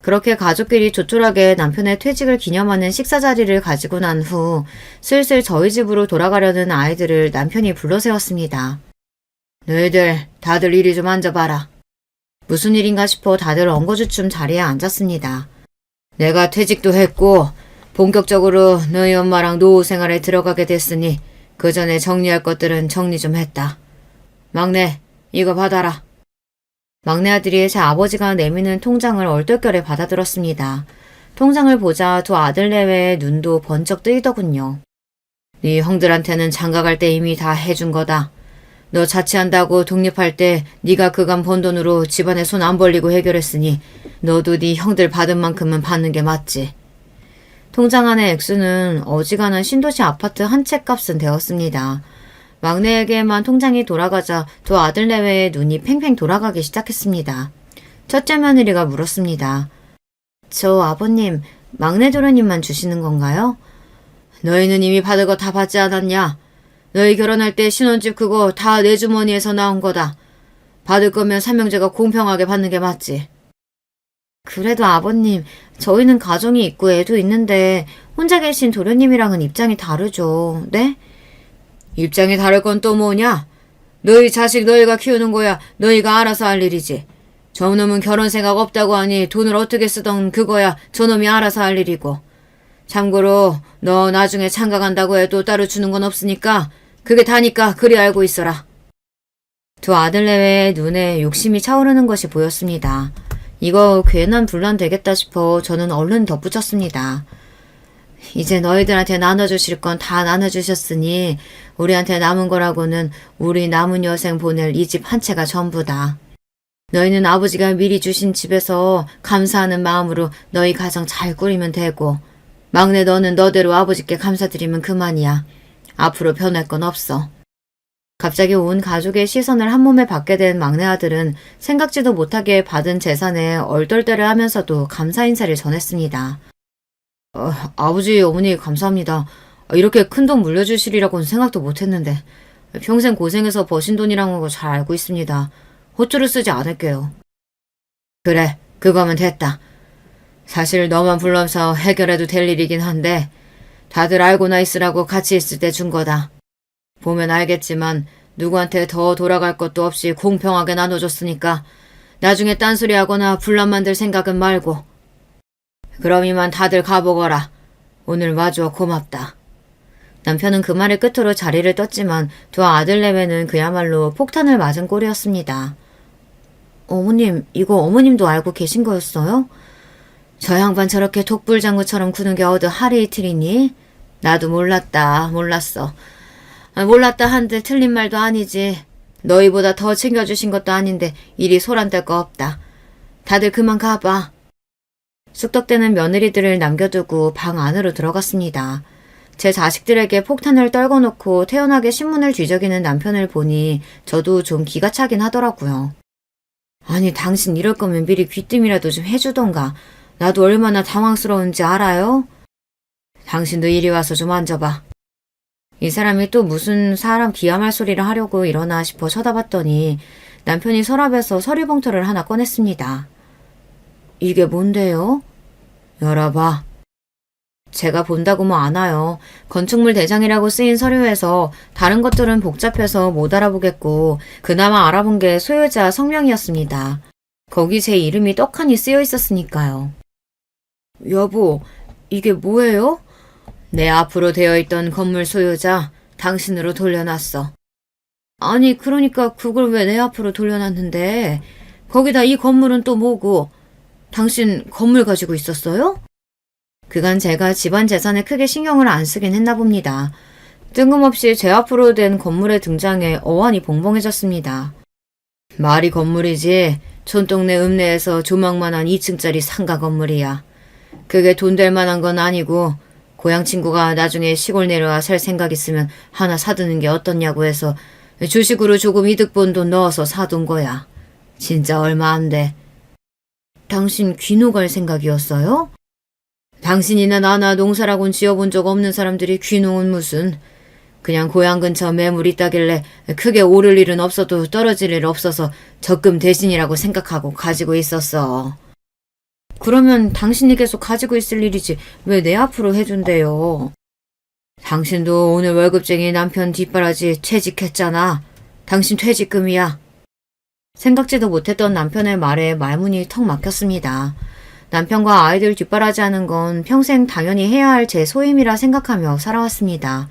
[SPEAKER 1] 그렇게 가족끼리 조촐하게 남편의 퇴직을 기념하는 식사 자리를 가지고 난 후 슬슬 저희 집으로 돌아가려는 아이들을 남편이 불러세웠습니다. 너희들 다들 이리 좀 앉아봐라. 무슨 일인가 싶어 다들 엉거주춤 자리에 앉았습니다. 내가 퇴직도 했고 본격적으로 너희 엄마랑 노후 생활에 들어가게 됐으니 그 전에 정리할 것들은 정리 좀 했다. 막내, 이거 받아라. 막내 아들이 제 아버지가 내미는 통장을 얼떨결에 받아들었습니다. 통장을 보자 두 아들 내외의 눈도 번쩍 뜨이더군요. 네 형들한테는 장가갈 때 이미 다 해준 거다. 너 자취한다고 독립할 때 네가 그간 번 돈으로 집안에 손 안 벌리고 해결했으니 너도 네 형들 받은 만큼은 받는 게 맞지. 통장 안의 액수는 어지간한 신도시 아파트 한 채 값은 되었습니다. 막내에게만 통장이 돌아가자 두 아들 내외의 눈이 팽팽 돌아가기 시작했습니다. 첫째 며느리가 물었습니다. 저 아버님, 막내 도련님만 주시는 건가요? 너희는 이미 받을 거 다 받지 않았냐? 너희 결혼할 때 신혼집 그거 다 내 주머니에서 나온 거다. 받을 거면 삼형제가 공평하게 받는 게 맞지. 그래도 아버님, 저희는 가정이 있고 애도 있는데 혼자 계신 도련님이랑은 입장이 다르죠. 네? 입장이 다를 건 또 뭐냐? 너희 자식 너희가 키우는 거야. 너희가 알아서 할 일이지. 저놈은 결혼 생각 없다고 하니 돈을 어떻게 쓰던 그거야 저놈이 알아서 할 일이고. 참고로 너 나중에 장가 간다고 해도 따로 주는 건 없으니까 그게 다니까 그리 알고 있어라. 두 아들 내외의 눈에 욕심이 차오르는 것이 보였습니다. 이거 괜한 분란 되겠다 싶어 저는 얼른 덧붙였습니다. 이제 너희들한테 나눠주실 건 다 나눠주셨으니 우리한테 남은 거라고는 우리 남은 여생 보낼 이 집 한 채가 전부다. 너희는 아버지가 미리 주신 집에서 감사하는 마음으로 너희 가정 잘 꾸리면 되고 막내 너는 너대로 아버지께 감사드리면 그만이야. 앞으로 변할 건 없어. 갑자기 온 가족의 시선을 한 몸에 받게 된 막내 아들은 생각지도 못하게 받은 재산에 얼떨떨해 하면서도 감사 인사를 전했습니다. 아버지, 어머니 감사합니다. 이렇게 큰 돈 물려주시리라고는 생각도 못했는데 평생 고생해서 버신 돈이라는 거 잘 알고 있습니다. 호투를 쓰지 않을게요. 그래, 그거면 됐다. 사실 너만 불러서 해결해도 될 일이긴 한데 다들 알고나 있으라고 같이 있을 때 준 거다. 보면 알겠지만 누구한테 더 돌아갈 것도 없이 공평하게 나눠줬으니까 나중에 딴소리하거나 분란 만들 생각은 말고. 그럼 이만 다들 가보거라. 오늘 와줘 고맙다. 남편은 그 말을 끝으로 자리를 떴지만 두 아들 내외는 그야말로 폭탄을 맞은 꼴이었습니다. 어머님, 이거 어머님도 알고 계신 거였어요? 저 양반 저렇게 독불장구처럼 구는 게 어디 하루 이틀이니? 나도 몰랐어. 몰랐다 한들 틀린 말도 아니지. 너희보다 더 챙겨주신 것도 아닌데 이리 소란될 거 없다. 다들 그만 가봐. 쑥덕대는 며느리들을 남겨두고 방 안으로 들어갔습니다. 제 자식들에게 폭탄을 떨궈놓고 태연하게 신문을 뒤적이는 남편을 보니 저도 좀 기가 차긴 하더라고요. 아니, 당신 이럴 거면 미리 귀뜸이라도 좀 해주던가. 나도 얼마나 당황스러운지 알아요? 당신도 이리 와서 좀 앉아봐. 이 사람이 또 무슨 사람 기함할 소리를 하려고 일어나 싶어 쳐다봤더니 남편이 서랍에서 서류봉투를 하나 꺼냈습니다. 이게 뭔데요? 열어봐. 제가 본다고 뭐 아나요. 건축물 대장이라고 쓰인 서류에서 다른 것들은 복잡해서 못 알아보겠고 그나마 알아본 게 소유자 성명이었습니다. 거기 제 이름이 떡하니 쓰여 있었으니까요. 여보, 이게 뭐예요? 내 앞으로 되어 있던 건물 소유자 당신으로 돌려놨어. 아니, 그러니까 그걸 왜 내 앞으로 돌려놨는데? 거기다 이 건물은 또 뭐고? 당신 건물 가지고 있었어요? 그간 제가 집안 재산에 크게 신경을 안 쓰긴 했나 봅니다. 뜬금없이 제 앞으로 된 건물의 등장에 어안이 벙벙해졌습니다. 말이 건물이지 촌동네 읍내에서 조망만한 2층짜리 상가 건물이야. 그게 돈 될 만한 건 아니고 고향 친구가 나중에 시골 내려와 살 생각 있으면 하나 사두는 게 어떻냐고 해서 주식으로 조금 이득 본 돈 넣어서 사둔 거야. 진짜 얼마 안 돼. 당신 귀농 갈 생각이었어요? 당신이나 나나 농사라곤 지어본 적 없는 사람들이 귀농은 무슨. 그냥 고향 근처 매물 있다길래 크게 오를 일은 없어도 떨어질 일 없어서 적금 대신이라고 생각하고 가지고 있었어. 그러면 당신이 계속 가지고 있을 일이지 왜 내 앞으로 해준대요? 당신도 오늘 월급쟁이 남편 뒷바라지 퇴직했잖아. 당신 퇴직금이야. 생각지도 못했던 남편의 말에 말문이 턱 막혔습니다. 남편과 아이들 뒷바라지하는 건 평생 당연히 해야 할 제 소임이라 생각하며 살아왔습니다.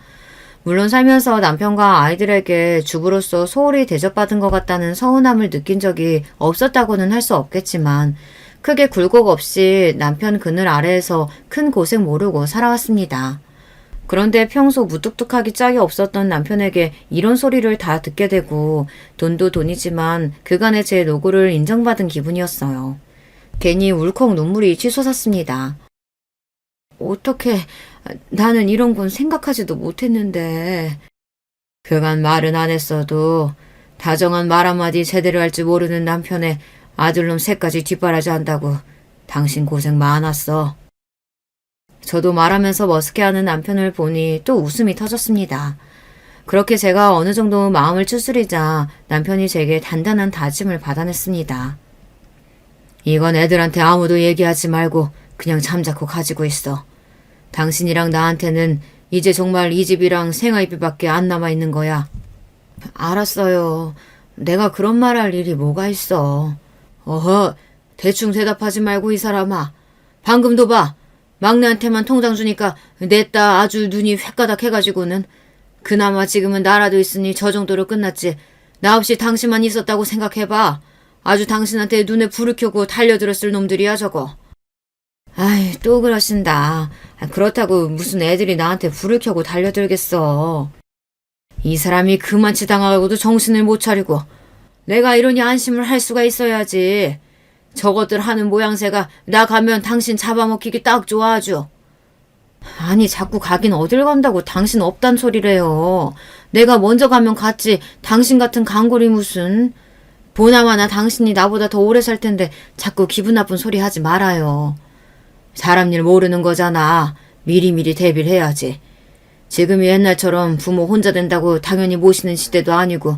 [SPEAKER 1] 물론 살면서 남편과 아이들에게 주부로서 소홀히 대접받은 것 같다는 서운함을 느낀 적이 없었다고는 할 수 없겠지만 크게 굴곡 없이 남편 그늘 아래에서 큰 고생 모르고 살아왔습니다. 그런데 평소 무뚝뚝하기 짝이 없었던 남편에게 이런 소리를 다 듣게 되고 돈도 돈이지만 그간의 제 노고를 인정받은 기분이었어요. 괜히 울컥 눈물이 치솟았습니다. 어떻게 나는 이런 건 생각하지도 못했는데. 그간 말은 안 했어도 다정한 말 한마디 제대로 할 줄 모르는 남편의 아들놈 셋까지 뒷바라지 한다고 당신 고생 많았어. 저도 말하면서 머쓱해하는 남편을 보니 또 웃음이 터졌습니다. 그렇게 제가 어느 정도 마음을 추스리자 남편이 제게 단단한 다짐을 받아냈습니다. 이건 애들한테 아무도 얘기하지 말고 그냥 잠자코 가지고 있어. 당신이랑 나한테는 이제 정말 이 집이랑 생활비밖에 안 남아있는 거야. 알았어요. 내가 그런 말 할 일이 뭐가 있어. 어허, 대충 대답하지 말고 이 사람아. 방금도 봐. 막내한테만 통장 주니까 냈다 아주 눈이 횟가닥 해가지고는. 그나마 지금은 나라도 있으니 저 정도로 끝났지. 나 없이 당신만 있었다고 생각해봐. 아주 당신한테 눈에 불을 켜고 달려들었을 놈들이야 저거. 아이, 또 그러신다. 그렇다고 무슨 애들이 나한테 불을 켜고 달려들겠어. 이 사람이 그만치 당하고도 정신을 못 차리고 내가 이러니 안심을 할 수가 있어야지. 저것들 하는 모양새가 나 가면 당신 잡아먹히기 딱 좋아 아주. 아니 자꾸 가긴 어딜 간다고 당신 없단 소리래요. 내가 먼저 가면 갔지 당신 같은 강골이 무슨. 보나마나 당신이 나보다 더 오래 살 텐데 자꾸 기분 나쁜 소리 하지 말아요. 사람 일 모르는 거잖아. 미리미리 대비를 해야지. 지금이 옛날처럼 부모 혼자 된다고 당연히 모시는 시대도 아니고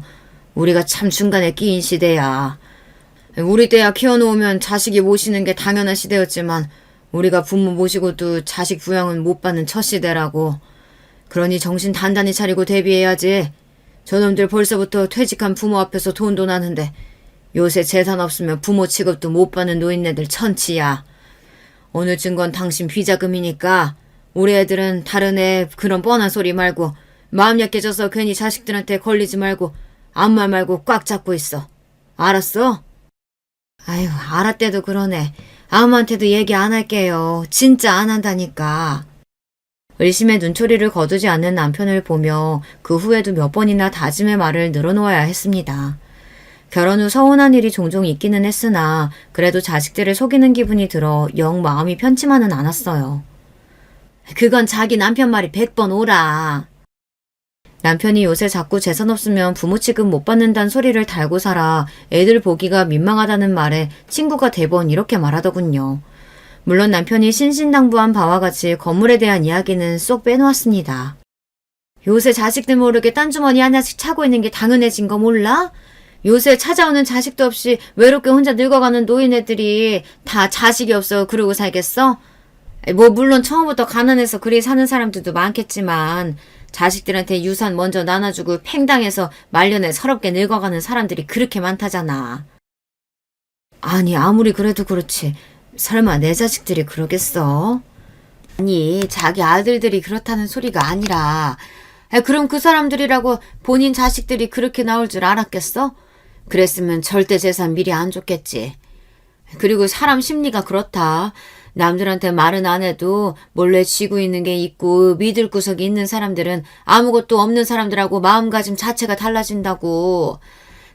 [SPEAKER 1] 우리가 참 중간에 끼인 시대야. 우리 때야 키워놓으면 자식이 모시는 게 당연한 시대였지만 우리가 부모 모시고도 자식 부양은 못 받는 첫 시대라고. 그러니 정신 단단히 차리고 대비해야지. 저놈들 벌써부터 퇴직한 부모 앞에서 돈도 나는데 요새 재산 없으면 부모 취급도 못 받는 노인네들 천치야. 오늘 준 건 당신 비자금이니까 우리 애들은 다른 애 그런 뻔한 소리 말고 마음 약해져서 괜히 자식들한테 걸리지 말고 아무 말 말고 꽉 잡고 있어. 알았어? 아유, 알았대도 그러네. 아무한테도 얘기 안 할게요. 진짜 안 한다니까. 의심의 눈초리를 거두지 않는 남편을 보며 그 후에도 몇 번이나 다짐의 말을 늘어놓아야 했습니다. 결혼 후 서운한 일이 종종 있기는 했으나 그래도 자식들을 속이는 기분이 들어 영 마음이 편치만은 않았어요. 그건 자기 남편 말이 100번 오라. 남편이 요새 자꾸 재산 없으면 부모 취급 못 받는다는 소리를 달고 살아 애들 보기가 민망하다는 말에 친구가 대번 이렇게 말하더군요. 물론 남편이 신신당부한 바와 같이 건물에 대한 이야기는 쏙 빼놓았습니다. 요새 자식들 모르게 딴 주머니 하나씩 차고 있는 게 당연해진 거 몰라? 요새 찾아오는 자식도 없이 외롭게 혼자 늙어가는 노인네들이 다 자식이 없어 그러고 살겠어? 뭐 물론 처음부터 가난해서 그리 사는 사람들도 많겠지만 자식들한테 유산 먼저 나눠주고 팽당해서 말년에 서럽게 늙어가는 사람들이 그렇게 많다잖아. 아니 아무리 그래도 그렇지 설마 내 자식들이 그러겠어? 아니 자기 아들들이 그렇다는 소리가 아니라 그럼 그 사람들이라고 본인 자식들이 그렇게 나올 줄 알았겠어? 그랬으면 절대 재산 미리 안 줬겠지. 그리고 사람 심리가 그렇다. 남들한테 말은 안 해도 몰래 쥐고 있는 게 있고 믿을 구석이 있는 사람들은 아무것도 없는 사람들하고 마음가짐 자체가 달라진다고.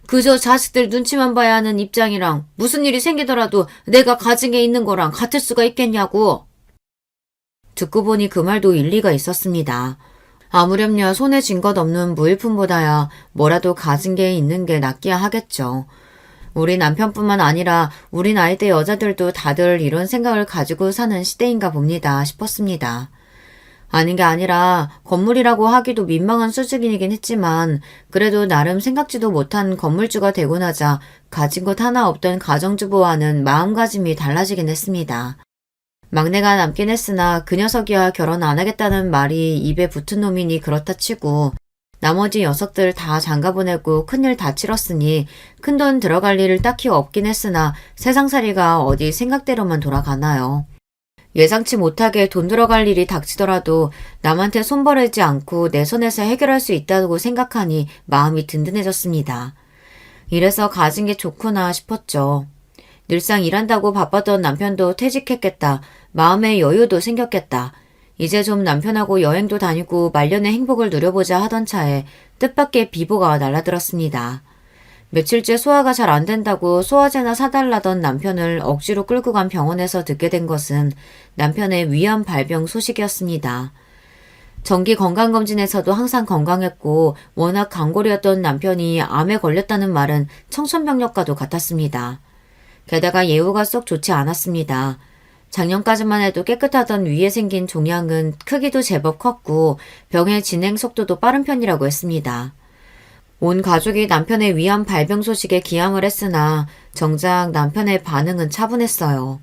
[SPEAKER 1] 그저 자식들 눈치만 봐야 하는 입장이랑 무슨 일이 생기더라도 내가 가진 게 있는 거랑 같을 수가 있겠냐고. 듣고 보니 그 말도 일리가 있었습니다. 아무렴냐 손에 쥔 것 없는 무일푼보다야 뭐라도 가진 게 있는 게 낫기야 하겠죠. 우리 남편뿐만 아니라 우리 나이대 여자들도 다들 이런 생각을 가지고 사는 시대인가 봅니다 싶었습니다. 아닌 게 아니라 건물이라고 하기도 민망한 수준이긴 했지만 그래도 나름 생각지도 못한 건물주가 되고 나자 가진 것 하나 없던 가정주부와는 마음가짐이 달라지긴 했습니다. 막내가 남긴 했으나 그 녀석이야 결혼 안 하겠다는 말이 입에 붙은 놈이니 그렇다 치고 나머지 녀석들 다 장가보내고 큰일 다 치렀으니 큰돈 들어갈 일을 딱히 없긴 했으나 세상살이가 어디 생각대로만 돌아가나요. 예상치 못하게 돈 들어갈 일이 닥치더라도 남한테 손버리지 않고 내 손에서 해결할 수 있다고 생각하니 마음이 든든해졌습니다. 이래서 가진 게 좋구나 싶었죠. 늘상 일한다고 바빴던 남편도 퇴직했겠다. 마음의 여유도 생겼겠다. 이제 좀 남편하고 여행도 다니고 말년의 행복을 누려보자 하던 차에 뜻밖의 비보가 날아들었습니다. 며칠째 소화가 잘 안 된다고 소화제나 사달라던 남편을 억지로 끌고 간 병원에서 듣게 된 것은 남편의 위암 발병 소식이었습니다. 정기 건강검진에서도 항상 건강했고 워낙 강골이었던 남편이 암에 걸렸다는 말은 청천벽력과도 같았습니다. 게다가 예후가 썩 좋지 않았습니다. 작년까지만 해도 깨끗하던 위에 생긴 종양은 크기도 제법 컸고 병의 진행 속도도 빠른 편이라고 했습니다. 온 가족이 남편의 위암 발병 소식에 기함을 했으나 정작 남편의 반응은 차분했어요.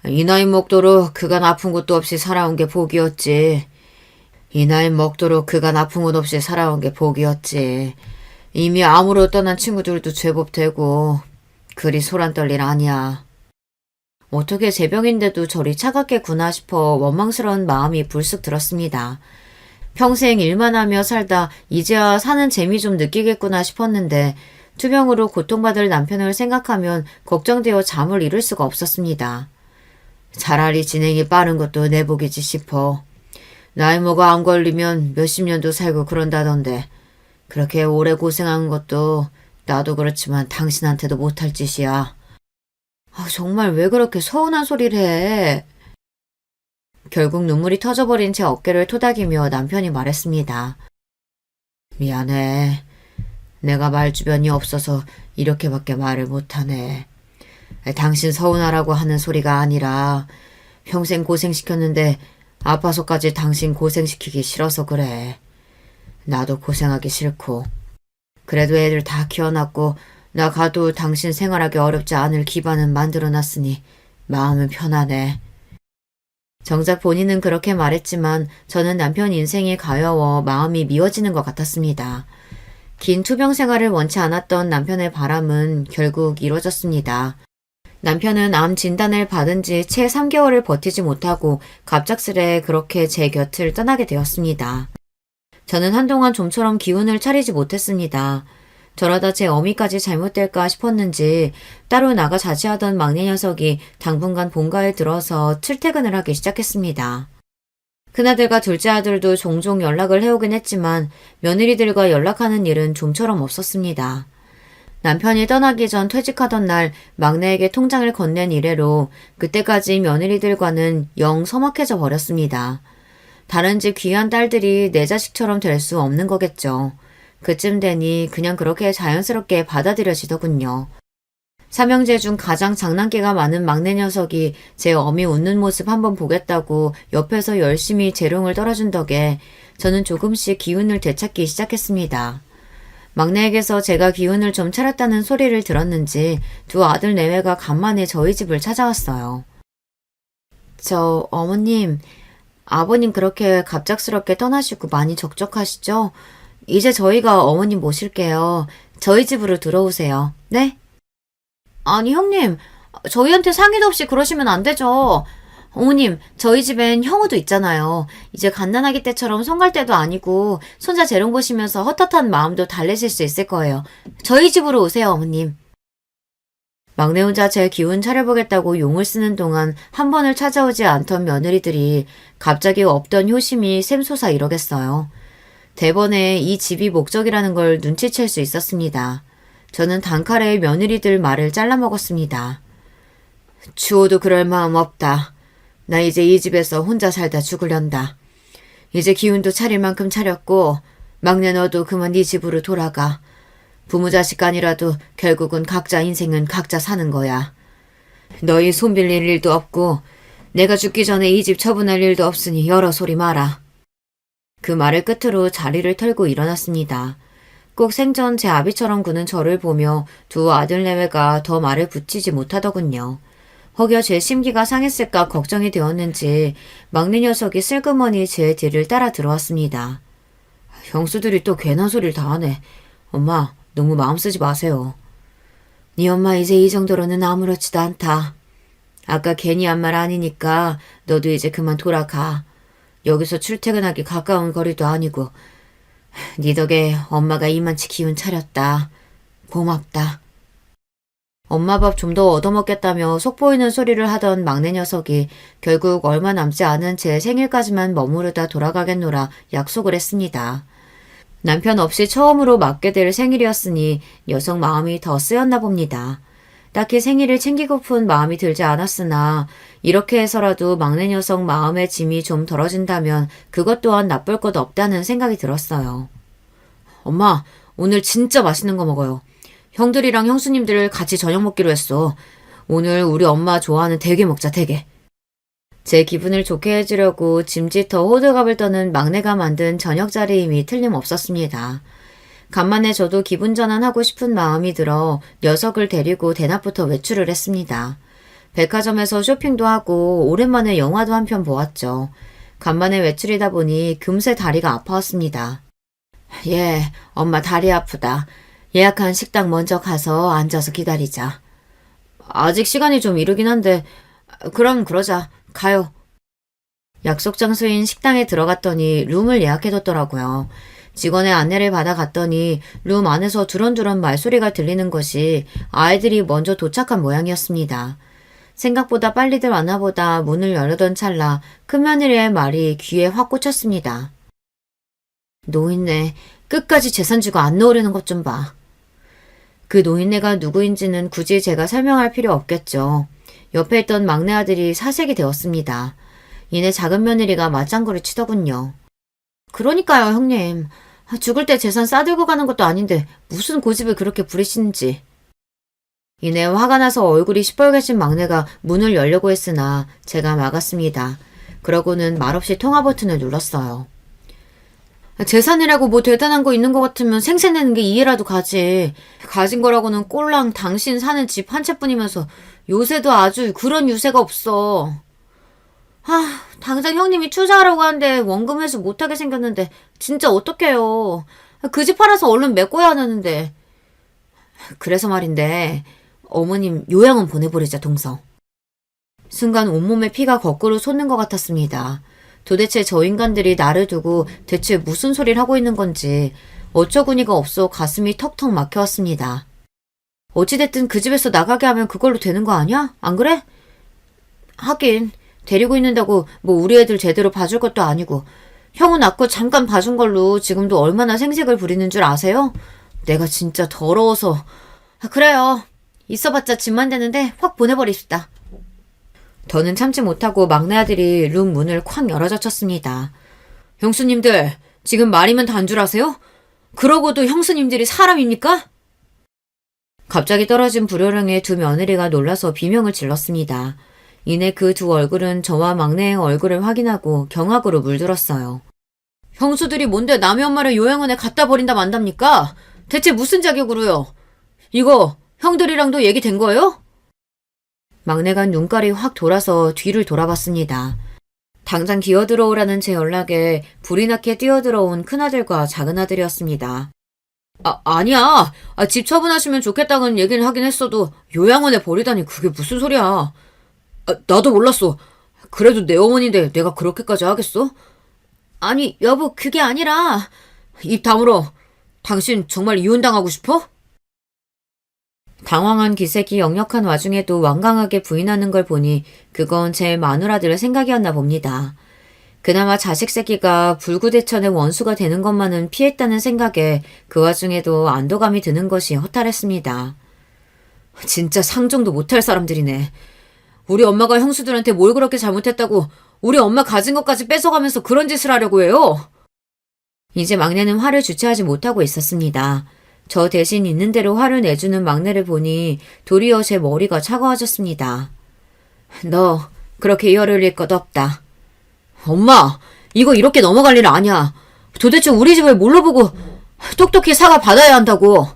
[SPEAKER 1] 이 나이 먹도록 그간 아픈 것도 없이 살아온 게 복이었지. 이 나이 먹도록 그간 아픈 것 없이 살아온 게 복이었지. 이미 암으로 떠난 친구들도 제법 되고 그리 소란 떨일 아니야. 어떻게 제 병인데도 저리 차갑겠구나 싶어 원망스러운 마음이 불쑥 들었습니다. 평생 일만 하며 살다 이제야 사는 재미 좀 느끼겠구나 싶었는데 투병으로 고통받을 남편을 생각하면 걱정되어 잠을 이룰 수가 없었습니다. 차라리 진행이 빠른 것도 내 복이지 싶어. 나이 먹어 안 걸리면 몇십 년도 살고 그런다던데 그렇게 오래 고생한 것도 나도 그렇지만 당신한테도 못할 짓이야. 정말 왜 그렇게 서운한 소리를 해? 결국 눈물이 터져버린 제 어깨를 토닥이며 남편이 말했습니다. 미안해. 내가 말 주변이 없어서 이렇게밖에 말을 못하네. 당신 서운하라고 하는 소리가 아니라 평생 고생시켰는데 아파서까지 당신 고생시키기 싫어서 그래. 나도 고생하기 싫고. 그래도 애들 다 키워놨고 나 가도 당신 생활하기 어렵지 않을 기반은 만들어놨으니 마음은 편하네. 정작 본인은 그렇게 말했지만 저는 남편 인생이 가여워 마음이 미워지는 것 같았습니다. 긴 투병 생활을 원치 않았던 남편의 바람은 결국 이루어졌습니다. 남편은 암 진단을 받은 지 채 3개월을 버티지 못하고 갑작스레 그렇게 제 곁을 떠나게 되었습니다. 저는 한동안 좀처럼 기운을 차리지 못했습니다. 저러다 제 어미까지 잘못될까 싶었는지 따로 나가 자취하던 막내 녀석이 당분간 본가에 들어서 출퇴근을 하기 시작했습니다. 큰아들과 둘째 아들도 종종 연락을 해오긴 했지만 며느리들과 연락하는 일은 좀처럼 없었습니다. 남편이 떠나기 전 퇴직하던 날 막내에게 통장을 건넨 이래로 그때까지 며느리들과는 영 서먹해져 버렸습니다. 다른 집 귀한 딸들이 내 자식처럼 될 수 없는 거겠죠. 그쯤 되니 그냥 그렇게 자연스럽게 받아들여지더군요. 삼형제 중 가장 장난기가 많은 막내 녀석이 제 어미 웃는 모습 한번 보겠다고 옆에서 열심히 재롱을 떨어준 덕에 저는 조금씩 기운을 되찾기 시작했습니다. 막내에게서 제가 기운을 좀 차렸다는 소리를 들었는지 두 아들 내외가 간만에 저희 집을 찾아왔어요. 어머님, 아버님 그렇게 갑작스럽게 떠나시고 많이 적적하시죠? 이제 저희가 어머님 모실게요. 저희 집으로 들어오세요. 네? 아니 형님, 저희한테 상의도 없이 그러시면 안 되죠. 어머님, 저희 집엔 형우도 있잖아요. 이제 갓난아기 때처럼 손갈 때도 아니고 손자 재롱 보시면서 헛헛한 마음도 달래실 수 있을 거예요. 저희 집으로 오세요, 어머님. 막내 혼자 제 기운 차려보겠다고 용을 쓰는 동안 한 번을 찾아오지 않던 며느리들이 갑자기 없던 효심이 샘솟아 이러겠어요. 대번에 이 집이 목적이라는 걸 눈치챌 수 있었습니다. 저는 단칼에 며느리들 말을 잘라먹었습니다. 주호도 그럴 마음 없다. 나 이제 이 집에서 혼자 살다 죽으련다. 이제 기운도 차릴 만큼 차렸고 막내 너도 그만 네 집으로 돌아가. 부모 자식 간이라도 결국은 각자 인생은 각자 사는 거야. 너희 손 빌릴 일도 없고 내가 죽기 전에 이 집 처분할 일도 없으니 여러 소리 마라. 그 말을 끝으로 자리를 털고 일어났습니다. 꼭 생전 제 아비처럼 구는 저를 보며 두 아들내외가 더 말을 붙이지 못하더군요. 혹여 제 심기가 상했을까 걱정이 되었는지 막내 녀석이 슬그머니 제 뒤를 따라 들어왔습니다. 형수들이 또 괜한 소리를 다 하네. 엄마, 너무 마음 쓰지 마세요. 네 엄마 이제 이 정도로는 아무렇지도 않다. 아까 괜히 한 말 아니니까 너도 이제 그만 돌아가. 여기서 출퇴근하기 가까운 거리도 아니고 네 덕에 엄마가 이만치 기운 차렸다. 고맙다. 엄마 밥 좀 더 얻어먹겠다며 속보이는 소리를 하던 막내 녀석이 결국 얼마 남지 않은 제 생일까지만 머무르다 돌아가겠노라 약속을 했습니다. 남편 없이 처음으로 맞게 될 생일이었으니 녀석 마음이 더 쓰였나 봅니다. 딱히 생일을 챙기고픈 마음이 들지 않았으나 이렇게 해서라도 막내 녀석 마음의 짐이 좀 덜어진다면 그것 또한 나쁠 것 없다는 생각이 들었어요. 엄마, 오늘 진짜 맛있는 거 먹어요. 형들이랑 형수님들 같이 저녁 먹기로 했어. 오늘 우리 엄마 좋아하는 대게 먹자, 대게. 제 기분을 좋게 해주려고 짐짓터 호들갑을 떠는 막내가 만든 저녁자리임이 틀림없었습니다. 간만에 저도 기분 전환하고 싶은 마음이 들어 녀석을 데리고 대낮부터 외출을 했습니다. 백화점에서 쇼핑도 하고 오랜만에 영화도 한 편 보았죠. 간만에 외출이다 보니 금세 다리가 아파왔습니다. 예, 엄마 다리 아프다. 예약한 식당 먼저 가서 앉아서 기다리자. 아직 시간이 좀 이르긴 한데 그럼 그러자. 가요. 약속 장소인 식당에 들어갔더니 룸을 예약해뒀더라고요. 직원의 안내를 받아 갔더니 룸 안에서 두런두런 말소리가 들리는 것이 아이들이 먼저 도착한 모양이었습니다. 생각보다 빨리들 왔나보다 문을 열려던 찰나 큰며느리의 말이 귀에 확 꽂혔습니다. 노인네, 끝까지 재산 주고 안 넣으려는 것 좀 봐. 그 노인네가 누구인지는 굳이 제가 설명할 필요 없겠죠. 옆에 있던 막내 아들이 사색이 되었습니다. 이내 작은 며느리가 맞장구를 치더군요. 그러니까요, 형님. 죽을 때 재산 싸들고 가는 것도 아닌데 무슨 고집을 그렇게 부리시는지. 이내 화가 나서 얼굴이 시뻘개진 막내가 문을 열려고 했으나 제가 막았습니다. 그러고는 말없이 통화 버튼을 눌렀어요. 재산이라고 뭐 대단한 거 있는 것 같으면 생색내는 게 이해라도 가지. 가진 거라고는 꼴랑 당신 사는 집 한 채뿐이면서 요새도 아주 그런 유세가 없어. 당장 형님이 투자하라고 하는데 원금 회수 못하게 생겼는데 진짜 어떡해요. 그 집 팔아서 얼른 메꿔야 하는데. 그래서 말인데 어머님 요양원 보내버리자 동서. 순간 온몸에 피가 거꾸로 솟는 것 같았습니다. 도대체 저 인간들이 나를 두고 대체 무슨 소리를 하고 있는 건지 어처구니가 없어 가슴이 턱턱 막혀왔습니다. 어찌됐든 그 집에서 나가게 하면 그걸로 되는 거 아니야? 안 그래? 하긴 데리고 있는다고 뭐 우리 애들 제대로 봐줄 것도 아니고 형은 아까 잠깐 봐준 걸로 지금도 얼마나 생색을 부리는 줄 아세요? 내가 진짜 더러워서. 그래요. 있어봤자 집만 되는데 확 보내버립시다. 더는 참지 못하고 막내 아들이 룸 문을 콱 열어젖혔습니다. 형수님들, 지금 말이면 단줄 아세요? 그러고도 형수님들이 사람입니까? 갑자기 떨어진 불효령에 두 며느리가 놀라서 비명을 질렀습니다. 이내 그 두 얼굴은 저와 막내의 얼굴을 확인하고 경악으로 물들었어요. 형수들이 뭔데 남의 엄마를 요양원에 갖다 버린다 만답니까? 대체 무슨 자격으로요? 이거 형들이랑도 얘기된 거예요? 막내가 눈깔이 확 돌아서 뒤를 돌아봤습니다. 당장 기어들어오라는 제 연락에 불이 나게 뛰어들어온 큰아들과 작은아들이었습니다. 아니야. 집 처분하시면 좋겠다는 얘기는 하긴 했어도 요양원에 버리다니 그게 무슨 소리야. 나도 몰랐어. 그래도 내 어머니인데 내가 그렇게까지 하겠어? 아니 여보 그게 아니라. 입 다물어. 당신 정말 이혼당하고 싶어? 당황한 기색이 역력한 와중에도 완강하게 부인하는 걸 보니 그건 제 마누라들 생각이었나 봅니다. 그나마 자식 새끼가 불구대천의 원수가 되는 것만은 피했다는 생각에 그 와중에도 안도감이 드는 것이 허탈했습니다. 진짜 상종도 못할 사람들이네. 우리 엄마가 형수들한테 뭘 그렇게 잘못했다고 우리 엄마 가진 것까지 뺏어가면서 그런 짓을 하려고 해요? 이제 막내는 화를 주체하지 못하고 있었습니다. 저 대신 있는 대로 화를 내주는 막내를 보니 도리어 제 머리가 차가워졌습니다. 너 그렇게 열 흘릴 것 없다. 엄마, 이거 이렇게 넘어갈 일 아니야. 도대체 우리 집을 뭘로 보고 똑똑히 사과 받아야 한다고.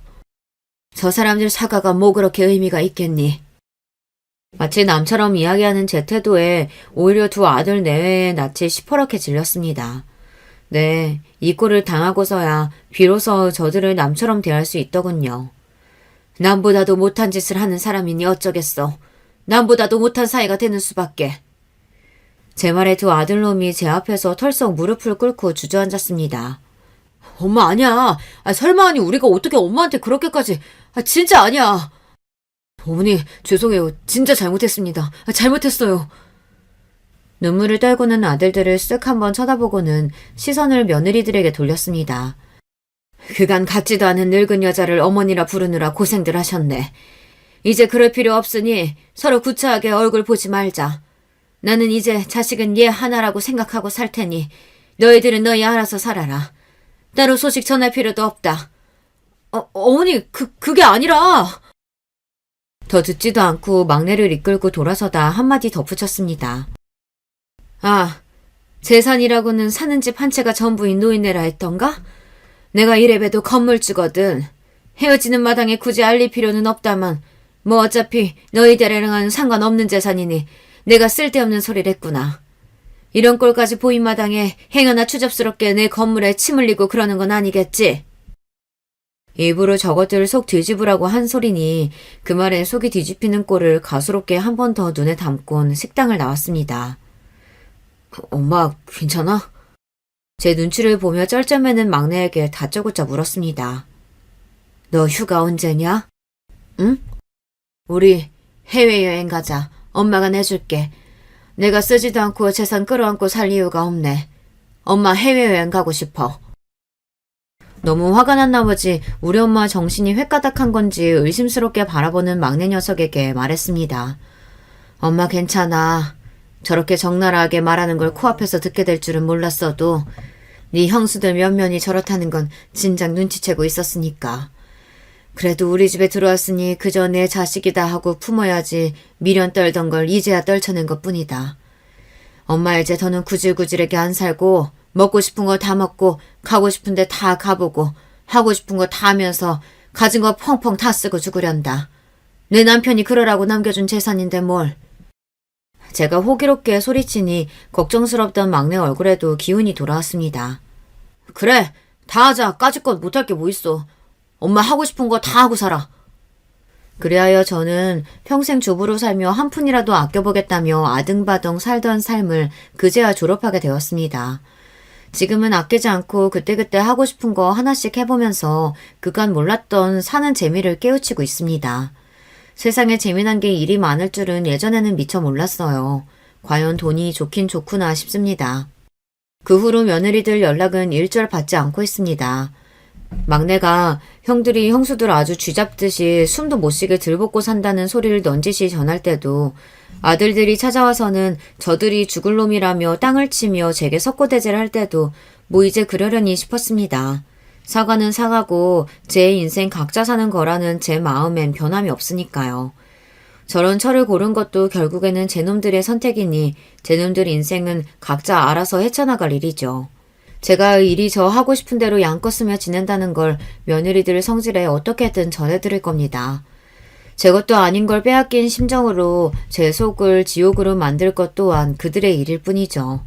[SPEAKER 1] 저 사람들 사과가 뭐 그렇게 의미가 있겠니? 마치 남처럼 이야기하는 제 태도에 오히려 두 아들 내외의 낯이 시퍼렇게 질렸습니다. 네, 이 꼴을 당하고서야 비로소 저들을 남처럼 대할 수 있더군요. 남보다도 못한 짓을 하는 사람이니 어쩌겠어. 남보다도 못한 사이가 되는 수밖에. 제 말에 두 아들놈이 제 앞에서 털썩 무릎을 꿇고 주저앉았습니다. 엄마 아니야. 설마 우리가 어떻게 엄마한테 그렇게까지. 진짜 아니야. 어머니 죄송해요. 진짜 잘못했습니다. 잘못했어요. 눈물을 떨구는 아들들을 쓱 한번 쳐다보고는 시선을 며느리들에게 돌렸습니다. 그간 같지도 않은 늙은 여자를 어머니라 부르느라 고생들 하셨네. 이제 그럴 필요 없으니 서로 구차하게 얼굴 보지 말자. 나는 이제 자식은 얘 하나라고 생각하고 살 테니 너희들은 너희 알아서 살아라. 따로 소식 전할 필요도 없다. 어머니 그게 아니라. 더 듣지도 않고 막내를 이끌고 돌아서다 한마디 덧붙였습니다. 아, 재산이라고는 사는 집 한 채가 전부인 노인네라 했던가? 내가 이래봬도 건물주거든. 헤어지는 마당에 굳이 알릴 필요는 없다만 뭐 어차피 너희들이랑은 상관없는 재산이니 내가 쓸데없는 소리를 했구나. 이런 꼴까지 보인 마당에 행여나 추잡스럽게 내 건물에 침 흘리고 그러는 건 아니겠지? 일부러 저것들을 속 뒤집으라고 한 소리니 그 말에 속이 뒤집히는 꼴을 가소롭게 한 번 더 눈에 담곤 식당을 나왔습니다. 엄마 괜찮아? 제 눈치를 보며 쩔쩔매는 막내에게 다짜고짜 물었습니다. 너 휴가 언제냐? 응? 우리 해외여행 가자. 엄마가 내줄게. 내가 쓰지도 않고 재산 끌어안고 살 이유가 없네. 엄마 해외여행 가고 싶어. 너무 화가 난 나머지 우리 엄마 정신이 횟가닥한 건지 의심스럽게 바라보는 막내 녀석에게 말했습니다. 엄마 괜찮아. 저렇게 적나라하게 말하는 걸 코앞에서 듣게 될 줄은 몰랐어도 네 형수들 몇몇이 저렇다는 건 진작 눈치채고 있었으니까. 그래도 우리 집에 들어왔으니 그저 내 자식이다 하고 품어야지 미련 떨던 걸 이제야 떨쳐낸 것뿐이다. 엄마 이제 더는 구질구질하게 안 살고 먹고 싶은 거 다 먹고 가고 싶은 데 다 가보고 하고 싶은 거 다 하면서 가진 거 펑펑 다 쓰고 죽으련다. 내 남편이 그러라고 남겨준 재산인데 뭘. 제가 호기롭게 소리치니 걱정스럽던 막내 얼굴에도 기운이 돌아왔습니다. 그래, 다 하자. 까짓것 못할 게 뭐 있어. 엄마 하고 싶은 거 다 하고 살아. 그리하여 저는 평생 주부로 살며 한 푼이라도 아껴보겠다며 아등바등 살던 삶을 그제야 졸업하게 되었습니다. 지금은 아끼지 않고 그때그때 하고 싶은 거 하나씩 해보면서 그간 몰랐던 사는 재미를 깨우치고 있습니다. 세상에 재미난 게 일이 많을 줄은 예전에는 미처 몰랐어요. 과연 돈이 좋긴 좋구나 싶습니다. 그 후로 며느리들 연락은 일절 받지 않고 있습니다. 막내가 형들이 형수들 아주 쥐잡듯이 숨도 못 쉬게 들볶고 산다는 소리를 넌지시 전할 때도 아들들이 찾아와서는 저들이 죽을 놈이라며 땅을 치며 제게 석고대죄를 할 때도 뭐 이제 그러려니 싶었습니다. 사과는 사과고 제 인생 각자 사는 거라는 제 마음엔 변함이 없으니까요. 저런 철을 고른 것도 결국에는 제 놈들의 선택이니 제 놈들 인생은 각자 알아서 헤쳐나갈 일이죠. 제가 일이 저 하고 싶은 대로 양껏 쓰며 지낸다는 걸 며느리들 성질에 어떻게든 전해드릴 겁니다. 제 것도 아닌 걸 빼앗긴 심정으로 제 속을 지옥으로 만들 것 또한 그들의 일일 뿐이죠.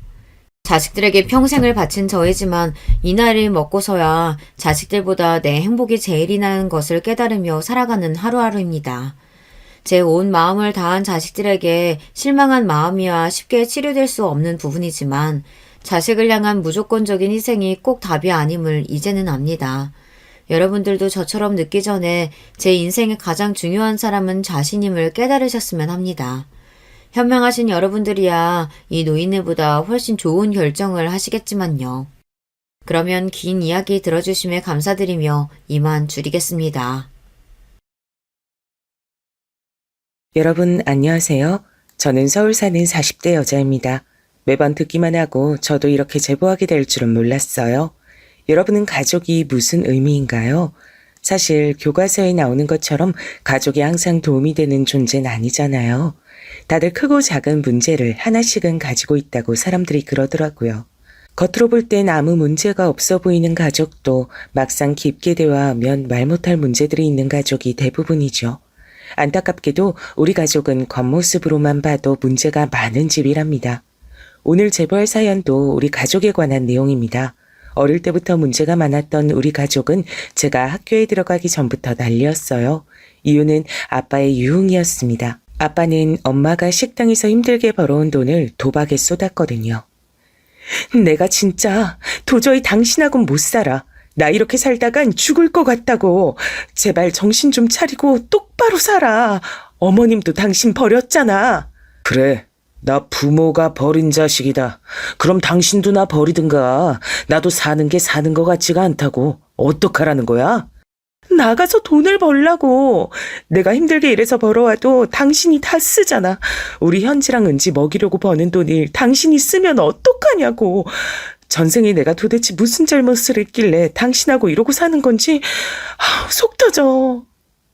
[SPEAKER 1] 자식들에게 평생을 바친 저이지만 이 나이를 먹고서야 자식들보다 내 행복이 제일이라는 것을 깨달으며 살아가는 하루하루입니다. 제 온 마음을 다한 자식들에게 실망한 마음이야 쉽게 치료될 수 없는 부분이지만 자식을 향한 무조건적인 희생이 꼭 답이 아님을 이제는 압니다. 여러분들도 저처럼 늦기 전에 제 인생의 가장 중요한 사람은 자신임을 깨달으셨으면 합니다. 현명하신 여러분들이야 이 노인네보다 훨씬 좋은 결정을 하시겠지만요. 그러면 긴 이야기 들어주심에 감사드리며 이만 줄이겠습니다.
[SPEAKER 2] 여러분 안녕하세요. 저는 서울 사는 40대 여자입니다. 매번 듣기만 하고 저도 이렇게 제보하게 될 줄은 몰랐어요. 여러분은 가족이 무슨 의미인가요? 사실 교과서에 나오는 것처럼 가족이 항상 도움이 되는 존재는 아니잖아요. 다들 크고 작은 문제를 하나씩은 가지고 있다고 사람들이 그러더라고요. 겉으로 볼 땐 아무 문제가 없어 보이는 가족도 막상 깊게 대화하면 말 못할 문제들이 있는 가족이 대부분이죠. 안타깝게도 우리 가족은 겉모습으로만 봐도 문제가 많은 집이랍니다. 오늘 제보할 사연도 우리 가족에 관한 내용입니다. 어릴 때부터 문제가 많았던 우리 가족은 제가 학교에 들어가기 전부터 난리였어요. 이유는 아빠의 유흥이었습니다. 아빠는 엄마가 식당에서 힘들게 벌어온 돈을 도박에 쏟았거든요. 내가 진짜 도저히 당신하고는 못 살아. 나 이렇게 살다간 죽을 것 같다고. 제발 정신 좀 차리고 똑바로 살아. 어머님도 당신 버렸잖아. 그래, 나 부모가 버린 자식이다. 그럼 당신도 나 버리든가. 나도 사는 게 사는 것 같지가 않다고. 어떡하라는 거야? 나가서 돈을 벌라고. 내가 힘들게 일해서 벌어와도 당신이 다 쓰잖아. 우리 현지랑 은지 먹이려고 버는 돈을 당신이 쓰면 어떡하냐고. 전생에 내가 도대체 무슨 잘못을 했길래 당신하고 이러고 사는 건지 속 터져.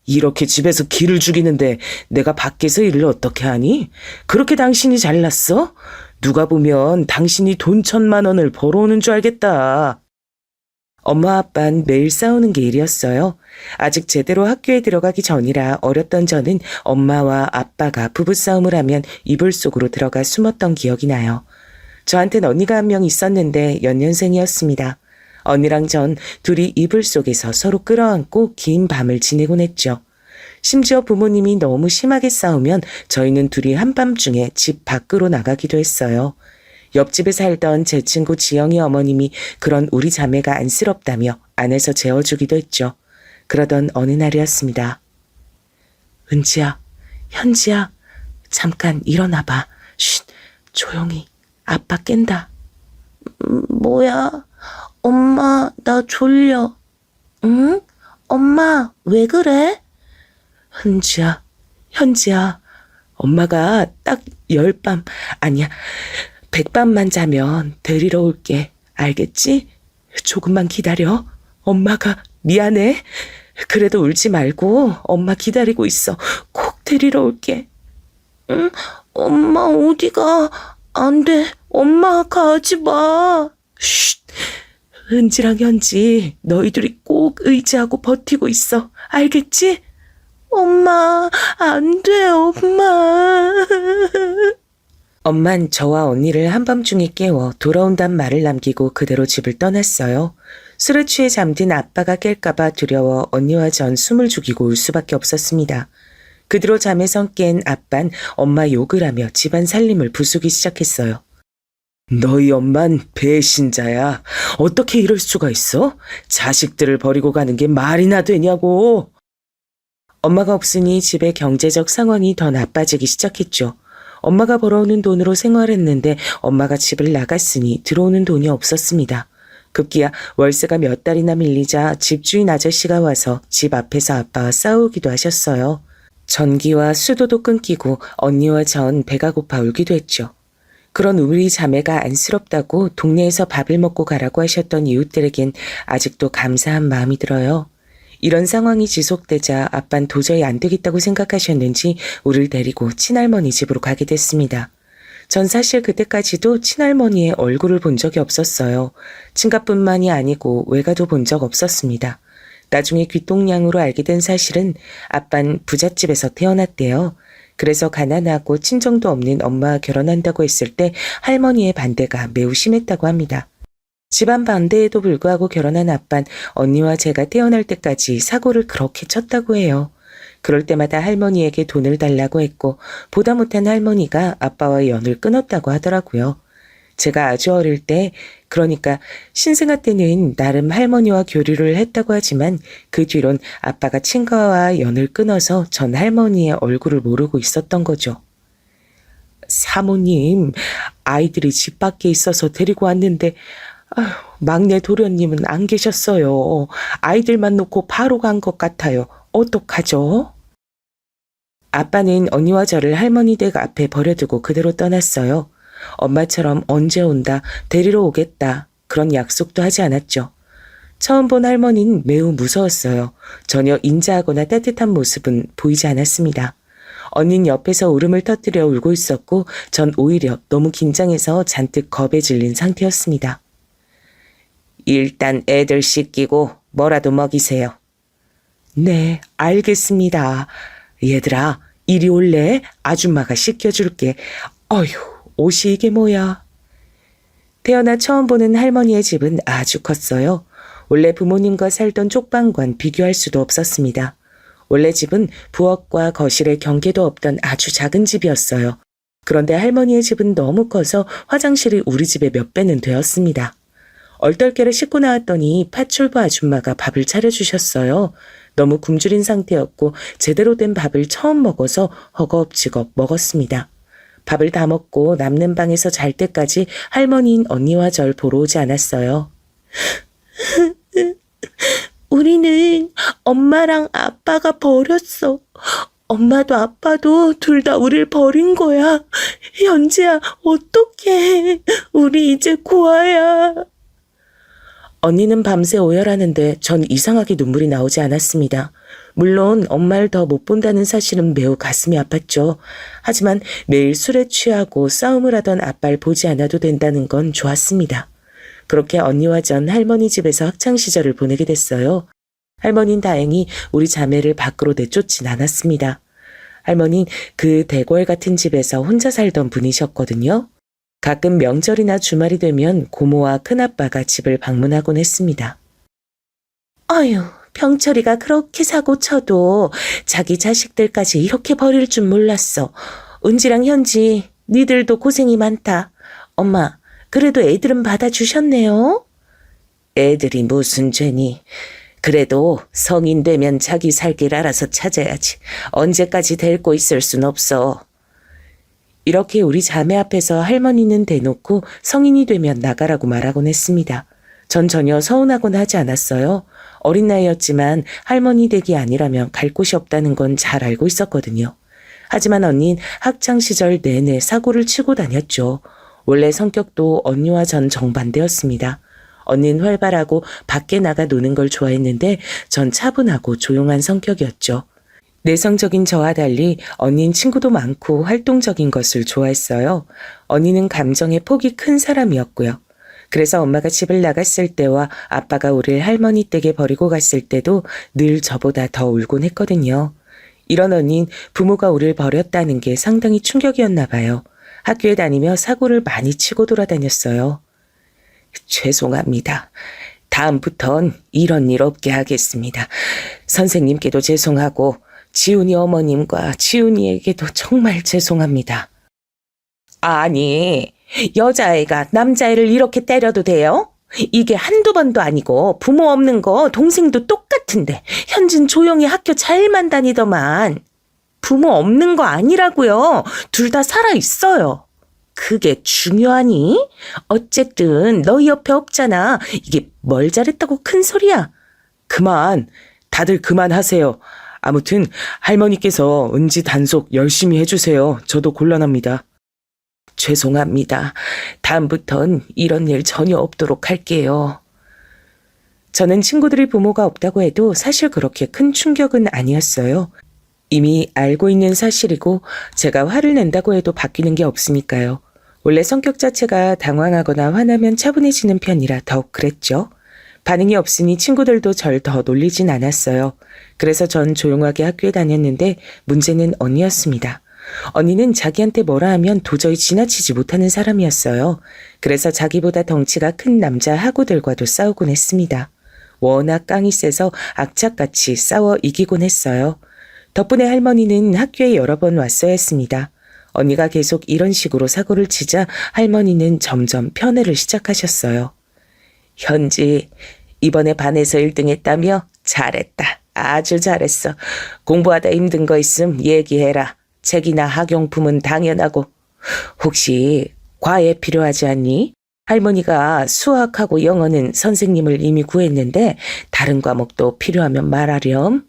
[SPEAKER 2] 이렇게 집에서 기를 죽이는데 내가 밖에서 일을 어떻게 하니? 그렇게 당신이 잘났어? 누가 보면 당신이 돈 1,000만 원을 벌어오는 줄 알겠다. 엄마 아빠는 매일 싸우는 게 일이었어요. 아직 제대로 학교에 들어가기 전이라 어렸던 저는 엄마와 아빠가 부부싸움을 하면 이불 속으로 들어가 숨었던 기억이 나요. 저한텐 언니가 한 명 있었는데 연년생이었습니다. 언니랑 전 둘이 이불 속에서 서로 끌어안고 긴 밤을 지내곤 했죠. 심지어 부모님이 너무 심하게 싸우면 저희는 둘이 한밤중에 집 밖으로 나가기도 했어요. 옆집에 살던 제 친구 지영이 어머님이 그런 우리 자매가 안쓰럽다며 안에서 재워주기도 했죠. 그러던 어느 날이었습니다. 은지야, 현지야, 잠깐 일어나봐. 쉿, 조용히. 아빠 깬다. 뭐야? 엄마, 나 졸려. 응? 엄마, 왜 그래? 현지야. 엄마가 딱 10밤, 아니야, 100밤만 자면 데리러 올게. 알겠지? 조금만 기다려. 엄마가 미안해. 그래도 울지 말고 엄마 기다리고 있어. 꼭 데리러 올게. 응? 엄마 어디가? 안 돼. 엄마 가지 마. 쉿. 은지랑 현지 너희들이 꼭 의지하고 버티고 있어. 알겠지? 엄마 안 돼 엄마. 엄만 저와 언니를 한밤중에 깨워 돌아온단 말을 남기고 그대로 집을 떠났어요. 술에 취해 잠든 아빠가 깰까봐 두려워 언니와 전 숨을 죽이고 울 수밖에 없었습니다. 그 뒤로 잠에서 깬 아빤 엄마 욕을 하며 집안 살림을 부수기 시작했어요. 너희 엄만 배신자야. 어떻게 이럴 수가 있어? 자식들을 버리고 가는 게 말이나 되냐고. 엄마가 없으니 집의 경제적 상황이 더 나빠지기 시작했죠. 엄마가 벌어오는 돈으로 생활했는데 엄마가 집을 나갔으니 들어오는 돈이 없었습니다. 급기야 월세가 몇 달이나 밀리자 집주인 아저씨가 와서 집 앞에서 아빠와 싸우기도 하셨어요. 전기와 수도도 끊기고 언니와 전 배가 고파 울기도 했죠. 그런 우리 자매가 안쓰럽다고 동네에서 밥을 먹고 가라고 하셨던 이웃들에겐 아직도 감사한 마음이 들어요. 이런 상황이 지속되자 아빤 도저히 안 되겠다고 생각하셨는지 우리를 데리고 친할머니 집으로 가게 됐습니다. 전 사실 그때까지도 친할머니의 얼굴을 본 적이 없었어요. 친가뿐만이 아니고 외가도 본 적 없었습니다. 나중에 귀동냥으로 알게 된 사실은 아빤 부잣집에서 태어났대요. 그래서 가난하고 친정도 없는 엄마와 결혼한다고 했을 때 할머니의 반대가 매우 심했다고 합니다. 집안 반대에도 불구하고 결혼한 아빤 언니와 제가 태어날 때까지 사고를 그렇게 쳤다고 해요. 그럴 때마다 할머니에게 돈을 달라고 했고 보다 못한 할머니가 아빠와 연을 끊었다고 하더라고요. 제가 아주 어릴 때 그러니까 신생아 때는 나름 할머니와 교류를 했다고 하지만 그 뒤론 아빠가 친가와 연을 끊어서 전 할머니의 얼굴을 모르고 있었던 거죠. 사모님, 아이들이 집 밖에 있어서 데리고 왔는데 아휴, 막내 도련님은 안 계셨어요. 아이들만 놓고 바로 간 것 같아요. 어떡하죠? 아빠는 언니와 저를 할머니 댁 앞에 버려두고 그대로 떠났어요. 엄마처럼 언제 온다, 데리러 오겠다, 그런 약속도 하지 않았죠. 처음 본 할머니는 매우 무서웠어요. 전혀 인자하거나 따뜻한 모습은 보이지 않았습니다. 언니는 옆에서 울음을 터뜨려 울고 있었고 전 오히려 너무 긴장해서 잔뜩 겁에 질린 상태였습니다. 일단 애들 씻기고 뭐라도 먹이세요. 네, 알겠습니다. 얘들아, 이리 올래? 아줌마가 씻겨줄게. 어휴, 옷이 이게 뭐야? 태어나 처음 보는 할머니의 집은 아주 컸어요. 원래 부모님과 살던 쪽방과는 비교할 수도 없었습니다. 원래 집은 부엌과 거실에 경계도 없던 아주 작은 집이었어요. 그런데 할머니의 집은 너무 커서 화장실이 우리 집의 몇 배는 되었습니다. 얼떨결에 씻고 나왔더니 파출부 아줌마가 밥을 차려주셨어요. 너무 굶주린 상태였고 제대로 된 밥을 처음 먹어서 허겁지겁 먹었습니다. 밥을 다 먹고 남는 방에서 잘 때까지 할머니인 언니와 절 보러 오지 않았어요. 우리는 엄마랑 아빠가 버렸어. 엄마도 아빠도 둘 다 우릴 버린 거야. 현지야, 어떡해. 우리 이제 고아야. 언니는 밤새 오열하는데 전 이상하게 눈물이 나오지 않았습니다. 물론 엄마를 더 못 본다는 사실은 매우 가슴이 아팠죠. 하지만 매일 술에 취하고 싸움을 하던 아빠를 보지 않아도 된다는 건 좋았습니다. 그렇게 언니와 전 할머니 집에서 학창시절을 보내게 됐어요. 할머니는 다행히 우리 자매를 밖으로 내쫓진 않았습니다. 할머니는 그 대궐 같은 집에서 혼자 살던 분이셨거든요. 가끔 명절이나 주말이 되면 고모와 큰아빠가 집을 방문하곤 했습니다. 어휴, 병철이가 그렇게 사고 쳐도 자기 자식들까지 이렇게 버릴 줄 몰랐어. 은지랑 현지, 니들도 고생이 많다. 엄마, 그래도 애들은 받아주셨네요. 애들이 무슨 죄니. 그래도 성인 되면 자기 살 길 알아서 찾아야지. 언제까지 데리고 있을 순 없어. 이렇게 우리 자매 앞에서 할머니는 대놓고 성인이 되면 나가라고 말하곤 했습니다. 전 전혀 서운하곤 하지 않았어요. 어린 나이였지만 할머니 댁이 아니라면 갈 곳이 없다는 건 잘 알고 있었거든요. 하지만 언니는 학창시절 내내 사고를 치고 다녔죠. 원래 성격도 언니와 전 정반대였습니다. 언니는 활발하고 밖에 나가 노는 걸 좋아했는데 전 차분하고 조용한 성격이었죠. 내성적인 저와 달리 언니는 친구도 많고 활동적인 것을 좋아했어요. 언니는 감정의 폭이 큰 사람이었고요. 그래서 엄마가 집을 나갔을 때와 아빠가 우리를 할머니 댁에 버리고 갔을 때도 늘 저보다 더 울곤 했거든요. 이런 언니는 부모가 우리를 버렸다는 게 상당히 충격이었나 봐요. 학교에 다니며 사고를 많이 치고 돌아다녔어요. 죄송합니다. 다음부턴 이런 일 없게 하겠습니다. 선생님께도 죄송하고 지훈이 어머님과 지훈이에게도 정말 죄송합니다. 아니, 여자애가 남자애를 이렇게 때려도 돼요? 이게 한두 번도 아니고 부모 없는 거 동생도 똑같은데 현진 조용히 학교 잘만 다니더만. 부모 없는 거 아니라고요. 둘 다 살아있어요. 그게 중요하니? 어쨌든 너희 옆에 없잖아. 이게 뭘 잘했다고 큰 소리야. 그만. 다들 그만하세요. 아무튼 할머니께서 은지 단속 열심히 해주세요. 저도 곤란합니다. 죄송합니다. 다음부턴 이런 일 전혀 없도록 할게요. 저는 친구들이 부모가 없다고 해도 사실 그렇게 큰 충격은 아니었어요. 이미 알고 있는 사실이고 제가 화를 낸다고 해도 바뀌는 게 없으니까요. 원래 성격 자체가 당황하거나 화나면 차분해지는 편이라 더욱 그랬죠. 반응이 없으니 친구들도 절 더 놀리진 않았어요. 그래서 전 조용하게 학교에 다녔는데 문제는 언니였습니다. 언니는 자기한테 뭐라 하면 도저히 지나치지 못하는 사람이었어요. 그래서 자기보다 덩치가 큰 남자 하구들과도 싸우곤 했습니다. 워낙 깡이 세서 악착같이 싸워 이기곤 했어요. 덕분에 할머니는 학교에 여러 번 왔어야 했습니다. 언니가 계속 이런 식으로 사고를 치자 할머니는 점점 편애를 시작하셨어요. 현지, 이번에 반에서 1등 했다며? 잘했다. 아주 잘했어. 공부하다 힘든 거 있음 얘기해라. 책이나 학용품은 당연하고. 혹시 과외 필요하지 않니? 할머니가 수학하고 영어는 선생님을 이미 구했는데 다른 과목도 필요하면 말하렴.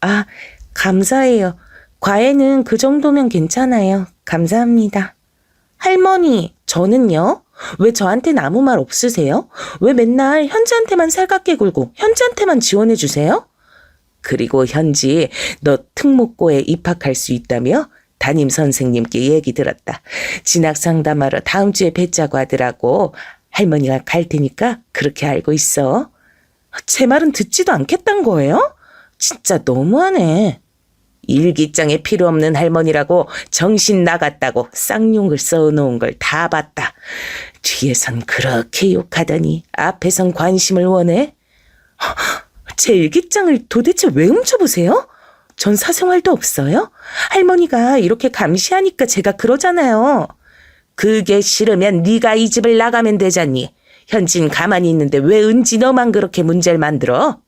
[SPEAKER 2] 아, 감사해요. 과외는 그 정도면 괜찮아요. 감사합니다. 할머니, 저는요? 왜 저한테는 아무 말 없으세요? 왜 맨날 현지한테만 살갑게 굴고 현지한테만 지원해 주세요? 그리고 현지, 너 특목고에 입학할 수 있다며? 담임 선생님께 얘기 들었다. 진학 상담하러 다음 주에 뵙자고 하더라고. 할머니가 갈 테니까 그렇게 알고 있어. 제 말은 듣지도 않겠단 거예요? 진짜 너무하네. 일기장에 필요 없는 할머니라고 정신 나갔다고 쌍욕을 써놓은 걸 다 봤다. 뒤에선 그렇게 욕하더니 앞에선 관심을 원해? 제 일기장을 도대체 왜 훔쳐보세요? 전 사생활도 없어요? 할머니가 이렇게 감시하니까 제가 그러잖아요. 그게 싫으면 네가 이 집을 나가면 되잖니. 현진 가만히 있는데 왜 은지 너만 그렇게 문제를 만들어?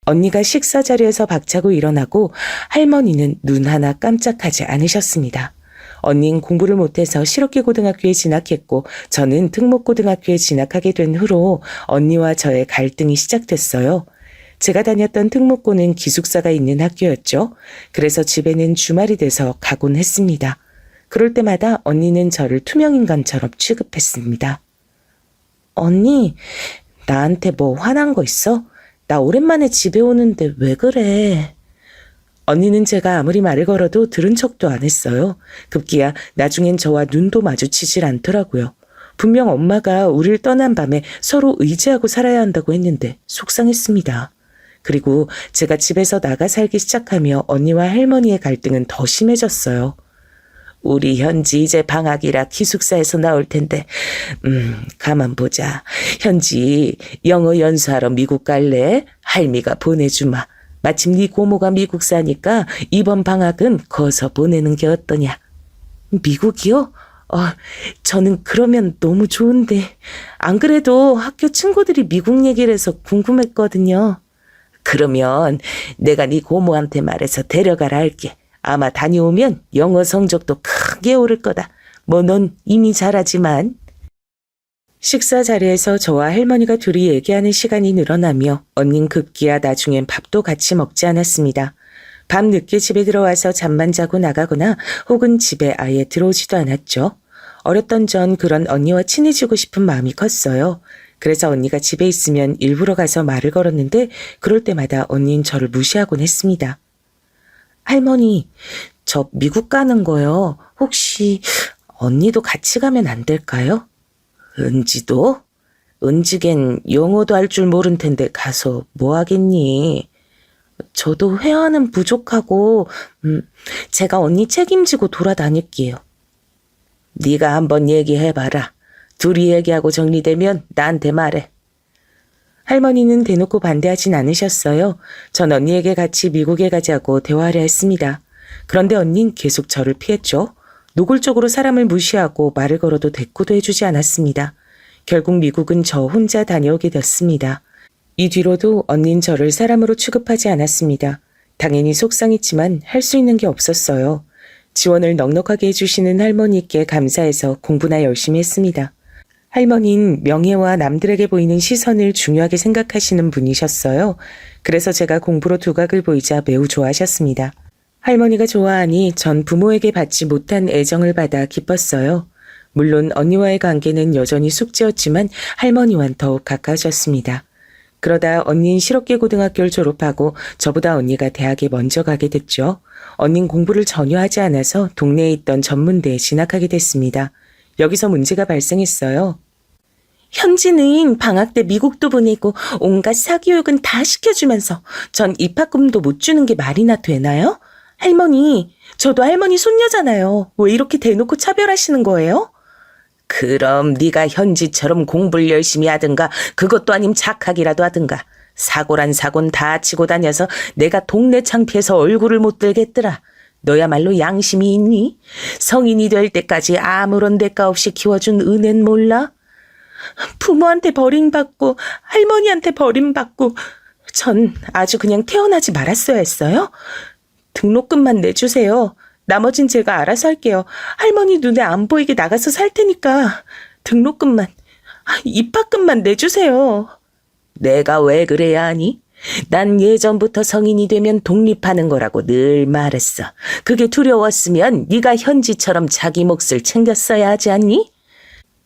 [SPEAKER 2] 언니가 식사 자리에서 박차고 일어나고 할머니는 눈 하나 깜짝하지 않으셨습니다. 언니는 공부를 못해서 실업계 고등학교에 진학했고 저는 특목고등학교에 진학하게 된 후로 언니와 저의 갈등이 시작됐어요. 제가 다녔던 특목고는 기숙사가 있는 학교였죠. 그래서 집에는 주말이 돼서 가곤 했습니다. 그럴 때마다 언니는 저를 투명인간처럼 취급했습니다. 언니, 나한테 뭐 화난 거 있어? 나 오랜만에 집에 오는데 왜 그래? 언니는 제가 아무리 말을 걸어도 들은 척도 안 했어요. 급기야 나중엔 저와 눈도 마주치질 않더라고요. 분명 엄마가 우릴 떠난 밤에 서로 의지하고 살아야 한다고 했는데 속상했습니다. 그리고 제가 집에서 나가 살기 시작하며 언니와 할머니의 갈등은 더 심해졌어요. 우리 현지 이제 방학이라 기숙사에서 나올 텐데 가만 보자. 현지 영어 연수하러 미국 갈래? 할미가 보내주마. 마침 네 고모가 미국 사니까 이번 방학은 거서 보내는 게 어떠냐. 미국이요? 저는 그러면 너무 좋은데. 안 그래도 학교 친구들이 미국 얘기를 해서 궁금했거든요. 그러면 내가 네 고모한테 말해서 데려가라 할게. 아마 다녀오면 영어 성적도 크게 오를 거다. 뭐 넌 이미 잘하지만. 식사 자리에서 저와 할머니가 둘이 얘기하는 시간이 늘어나며 언닌 급기야 나중엔 밥도 같이 먹지 않았습니다. 밤 늦게 집에 들어와서 잠만 자고 나가거나 혹은 집에 아예 들어오지도 않았죠. 어렸던 전 그런 언니와 친해지고 싶은 마음이 컸어요. 그래서 언니가 집에 있으면 일부러 가서 말을 걸었는데 그럴 때마다 언니는 저를 무시하곤 했습니다. 할머니, 저 미국 가는 거요. 혹시 언니도 같이 가면 안 될까요? 은지도? 은지겐 영어도 할 줄 모른 텐데 가서 뭐 하겠니? 저도 회화는 부족하고 제가 언니 책임지고 돌아다닐게요. 네가 한번 얘기해봐라. 둘이 얘기하고 정리되면 나한테 말해. 할머니는 대놓고 반대하진 않으셨어요. 전 언니에게 같이 미국에 가자고 대화하려 했습니다. 그런데 언니는 계속 저를 피했죠. 노골적으로 사람을 무시하고 말을 걸어도 대꾸도 해주지 않았습니다. 결국 미국은 저 혼자 다녀오게 됐습니다. 이 뒤로도 언니는 저를 사람으로 취급하지 않았습니다. 당연히 속상했지만 할 수 있는 게 없었어요. 지원을 넉넉하게 해주시는 할머니께 감사해서 공부나 열심히 했습니다. 할머니는 명예와 남들에게 보이는 시선을 중요하게 생각하시는 분이셨어요. 그래서 제가 공부로 두각을 보이자 매우 좋아하셨습니다. 할머니가 좋아하니 전 부모에게 받지 못한 애정을 받아 기뻤어요. 물론 언니와의 관계는 여전히 숙제였지만 할머니와는 더욱 가까워졌습니다. 그러다 언니는 실업계 고등학교를 졸업하고 저보다 언니가 대학에 먼저 가게 됐죠. 언니는 공부를 전혀 하지 않아서 동네에 있던 전문대에 진학하게 됐습니다. 여기서 문제가 발생했어요. 현지는 방학 때 미국도 보내고 온갖 사교육은 다 시켜주면서 전 입학금도 못 주는 게 말이나 되나요? 할머니, 저도 할머니 손녀잖아요. 왜 이렇게 대놓고 차별하시는 거예요? 그럼 네가 현지처럼 공부를 열심히 하든가 그것도 아님 착하기라도 하든가. 사고란 사고는 다 치고 다녀서 내가 동네 창피해서 얼굴을 못 들겠더라. 너야말로 양심이 있니? 성인이 될 때까지 아무런 대가 없이 키워준 은혜는 몰라? 부모한테 버림받고 할머니한테 버림받고 전 아주 그냥 태어나지 말았어야 했어요? 등록금만 내주세요. 나머진 제가 알아서 할게요. 할머니 눈에 안 보이게 나가서 살 테니까 등록금만, 입학금만 내주세요. 내가 왜 그래야 하니? 난 예전부터 성인이 되면 독립하는 거라고 늘 말했어. 그게 두려웠으면 네가 현지처럼 자기 몫을 챙겼어야 하지 않니?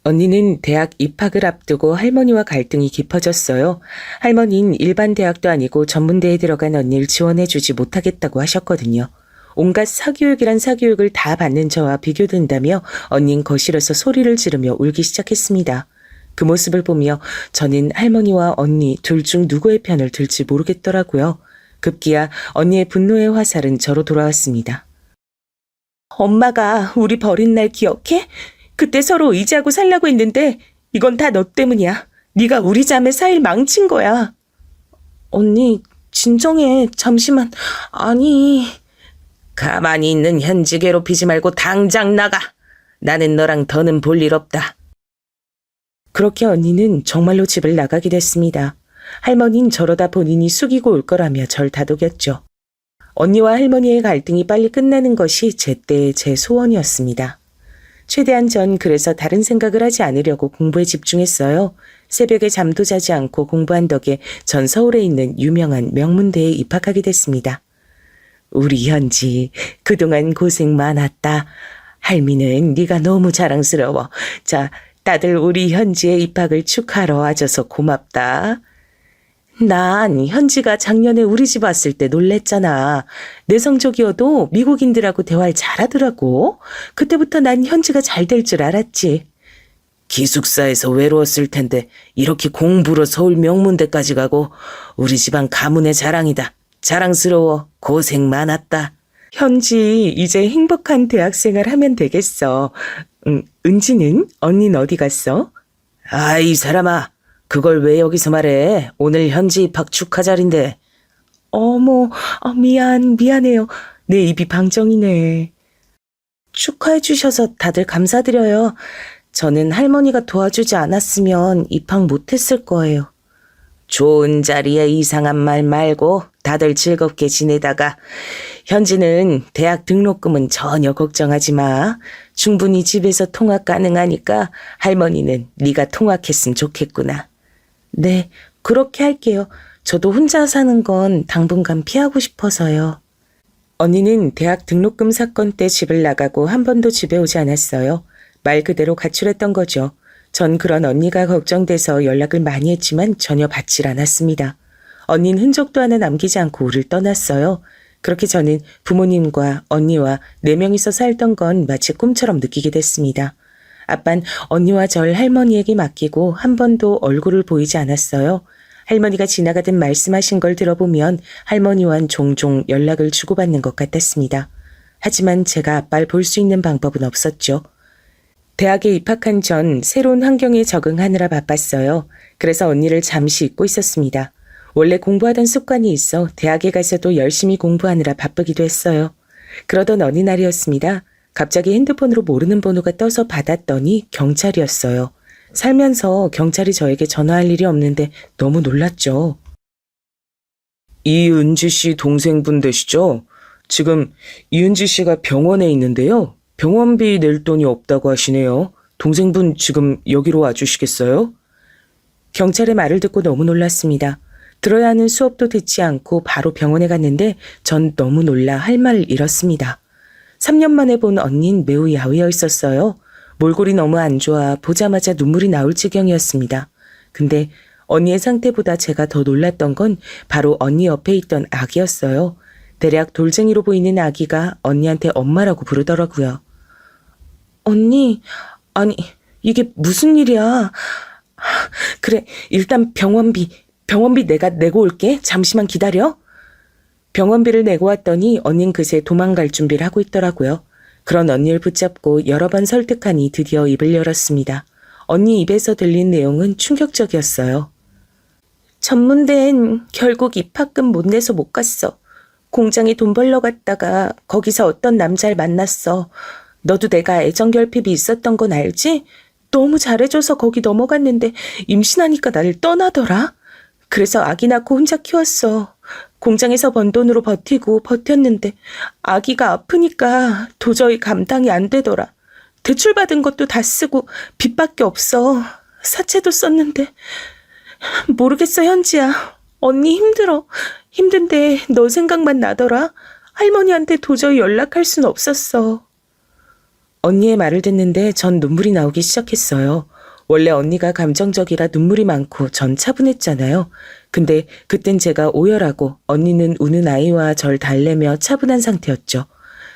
[SPEAKER 2] 언니는 대학 입학을 앞두고 할머니와 갈등이 깊어졌어요. 할머니는 일반 대학도 아니고 전문대에 들어간 언니를 지원해주지 못하겠다고 하셨거든요. 온갖 사교육이란 사교육을 다 받는 저와 비교된다며 언니는 거실에서 소리를 지르며 울기 시작했습니다. 그 모습을 보며 저는 할머니와 언니 둘 중 누구의 편을 들지 모르겠더라고요. 급기야 언니의 분노의 화살은 저로 돌아왔습니다. 엄마가 우리 버린 날 기억해? 그때 서로 의지하고 살라고 했는데 이건 다 너 때문이야. 네가 우리 자매 사이를 망친 거야. 언니 진정해. 잠시만. 아니. 가만히 있는 현지 괴롭히지 말고 당장 나가. 나는 너랑 더는 볼 일 없다. 그렇게 언니는 정말로 집을 나가게 됐습니다. 할머니는 저러다 본인이 숙이고 올 거라며 절 다독였죠. 언니와 할머니의 갈등이 빨리 끝나는 것이 제때의 제 소원이었습니다. 최대한 전 그래서 다른 생각을 하지 않으려고 공부에 집중했어요. 새벽에 잠도 자지 않고 공부한 덕에 전 서울에 있는 유명한 명문대에 입학하게 됐습니다. 우리 현지 그동안 고생 많았다. 할미는 네가 너무 자랑스러워. 자, 다들 우리 현지의 입학을 축하하러 와줘서 고맙다. 난 현지가 작년에 우리 집 왔을 때 놀랬잖아. 내 성적이어도 미국인들하고 대화를 잘하더라고. 그때부터 난 현지가 잘 될 줄 알았지. 기숙사에서 외로웠을 텐데 이렇게 공부로 서울 명문대까지 가고 우리 집안 가문의 자랑이다. 자랑스러워. 고생 많았다. 현지 이제 행복한 대학생활 하면 되겠어. 은지는? 언니는 어디 갔어? 아, 이 사람아. 그걸 왜 여기서 말해? 오늘 현지 입학 축하 자리인데. 어머, 미안해요. 내 입이 방정이네. 축하해 주셔서 다들 감사드려요. 저는 할머니가 도와주지 않았으면 입학 못했을 거예요. 좋은 자리에 이상한 말 말고 다들 즐겁게 지내다가 현지는 대학 등록금은 전혀 걱정하지 마. 충분히 집에서 통학 가능하니까 할머니는 네가 통학했으면 좋겠구나. 네, 그렇게 할게요. 저도 혼자 사는 건 당분간 피하고 싶어서요. 언니는 대학 등록금 사건 때 집을 나가고 한 번도 집에 오지 않았어요. 말 그대로 가출했던 거죠. 전 그런 언니가 걱정돼서 연락을 많이 했지만 전혀 받질 않았습니다. 언니는 흔적도 하나 남기지 않고 우릴 떠났어요. 그렇게 저는 부모님과 언니와 4명이서 살던 건 마치 꿈처럼 느끼게 됐습니다. 아빤 언니와 절 할머니에게 맡기고 한 번도 얼굴을 보이지 않았어요. 할머니가 지나가듯 말씀하신 걸 들어보면 할머니와는 종종 연락을 주고받는 것 같았습니다. 하지만 제가 아빠를 볼 수 있는 방법은 없었죠. 대학에 입학한 전 새로운 환경에 적응하느라 바빴어요. 그래서 언니를 잠시 잊고 있었습니다. 원래 공부하던 습관이 있어 대학에 가서도 열심히 공부하느라 바쁘기도 했어요. 그러던 어느 날이었습니다. 갑자기 핸드폰으로 모르는 번호가 떠서 받았더니 경찰이었어요. 살면서 경찰이 저에게 전화할 일이 없는데 너무 놀랐죠. 이은지 씨 동생분 되시죠? 지금 이은지 씨가 병원에 있는데요. 병원비 낼 돈이 없다고 하시네요. 동생분 지금 여기로 와주시겠어요? 경찰의 말을 듣고 너무 놀랐습니다. 들어야 하는 수업도 듣지 않고 바로 병원에 갔는데 전 너무 놀라 할 말을 잃었습니다. 3년 만에 본 언니는 매우 야위어 있었어요. 몰골이 너무 안 좋아 보자마자 눈물이 나올 지경이었습니다. 근데 언니의 상태보다 제가 더 놀랐던 건 바로 언니 옆에 있던 아기였어요. 대략 돌쟁이로 보이는 아기가 언니한테 엄마라고 부르더라고요. 언니, 아니 이게 무슨 일이야. 그래, 일단 병원비 내가 내고 올게. 잠시만 기다려. 병원비를 내고 왔더니 언닌 그새 도망갈 준비를 하고 있더라고요. 그런 언니를 붙잡고 여러 번 설득하니 드디어 입을 열었습니다. 언니 입에서 들린 내용은 충격적이었어요. 전문대엔 결국 입학금 못 내서 못 갔어. 공장에 돈 벌러 갔다가 거기서 어떤 남자를 만났어. 너도 내가 애정결핍이 있었던 건 알지? 너무 잘해줘서 거기 넘어갔는데 임신하니까 나를 떠나더라. 그래서 아기 낳고 혼자 키웠어. 공장에서 번 돈으로 버티고 버텼는데 아기가 아프니까 도저히 감당이 안 되더라. 대출받은 것도 다 쓰고 빚밖에 없어. 사채도 썼는데. 모르겠어, 현지야. 언니 힘들어. 힘든데 너 생각만 나더라. 할머니한테 도저히 연락할 순 없었어. 언니의 말을 듣는데 전 눈물이 나오기 시작했어요. 원래 언니가 감정적이라 눈물이 많고 전 차분했잖아요. 근데 그땐 제가 오열하고 언니는 우는 아이와 절 달래며 차분한 상태였죠.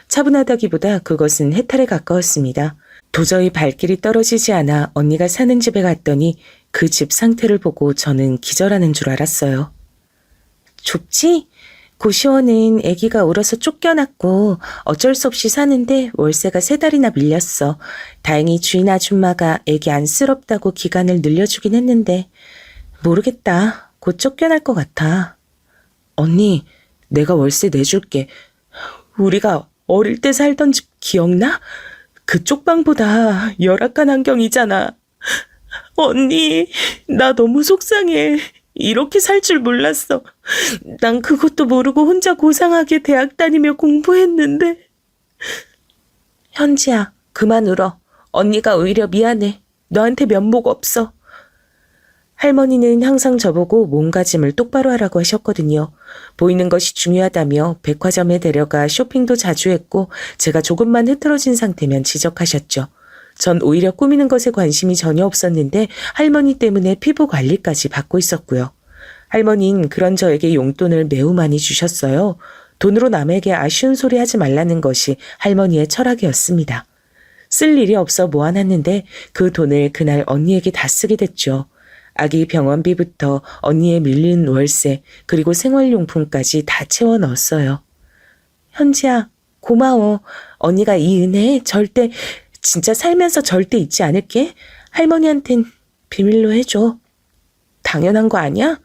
[SPEAKER 2] 차분하다기보다 그것은 해탈에 가까웠습니다. 도저히 발길이 떨어지지 않아 언니가 사는 집에 갔더니 그 집 상태를 보고 저는 기절하는 줄 알았어요. 좁지? 고시원은 아기가 울어서 쫓겨났고 어쩔 수 없이 사는데 월세가 3달이나 밀렸어. 다행히 주인 아줌마가 아기 안쓰럽다고 기간을 늘려주긴 했는데 모르겠다. 곧 쫓겨날 것 같아. 언니, 내가 월세 내줄게. 우리가 어릴 때 살던 집 기억나? 그쪽 방보다 열악한 환경이잖아. 언니, 나 너무 속상해. 이렇게 살 줄 몰랐어. 난 그것도 모르고 혼자 고상하게 대학 다니며 공부했는데. 현지야, 그만 울어. 언니가 오히려 미안해. 너한테 면목 없어. 할머니는 항상 저보고 몸가짐을 똑바로 하라고 하셨거든요. 보이는 것이 중요하다며 백화점에 데려가 쇼핑도 자주 했고 제가 조금만 흐트러진 상태면 지적하셨죠. 전 오히려 꾸미는 것에 관심이 전혀 없었는데 할머니 때문에 피부 관리까지 받고 있었고요. 할머니는 그런 저에게 용돈을 매우 많이 주셨어요. 돈으로 남에게 아쉬운 소리 하지 말라는 것이 할머니의 철학이었습니다. 쓸 일이 없어 모아놨는데 그 돈을 그날 언니에게 다 쓰게 됐죠. 아기 병원비부터 언니의 밀린 월세 그리고 생활용품까지 다 채워 넣었어요. 현지야, 고마워. 언니가 이 은혜 절대 진짜 살면서 절대 잊지 않을게. 할머니한텐 비밀로 해줘. 당연한 거 아니야?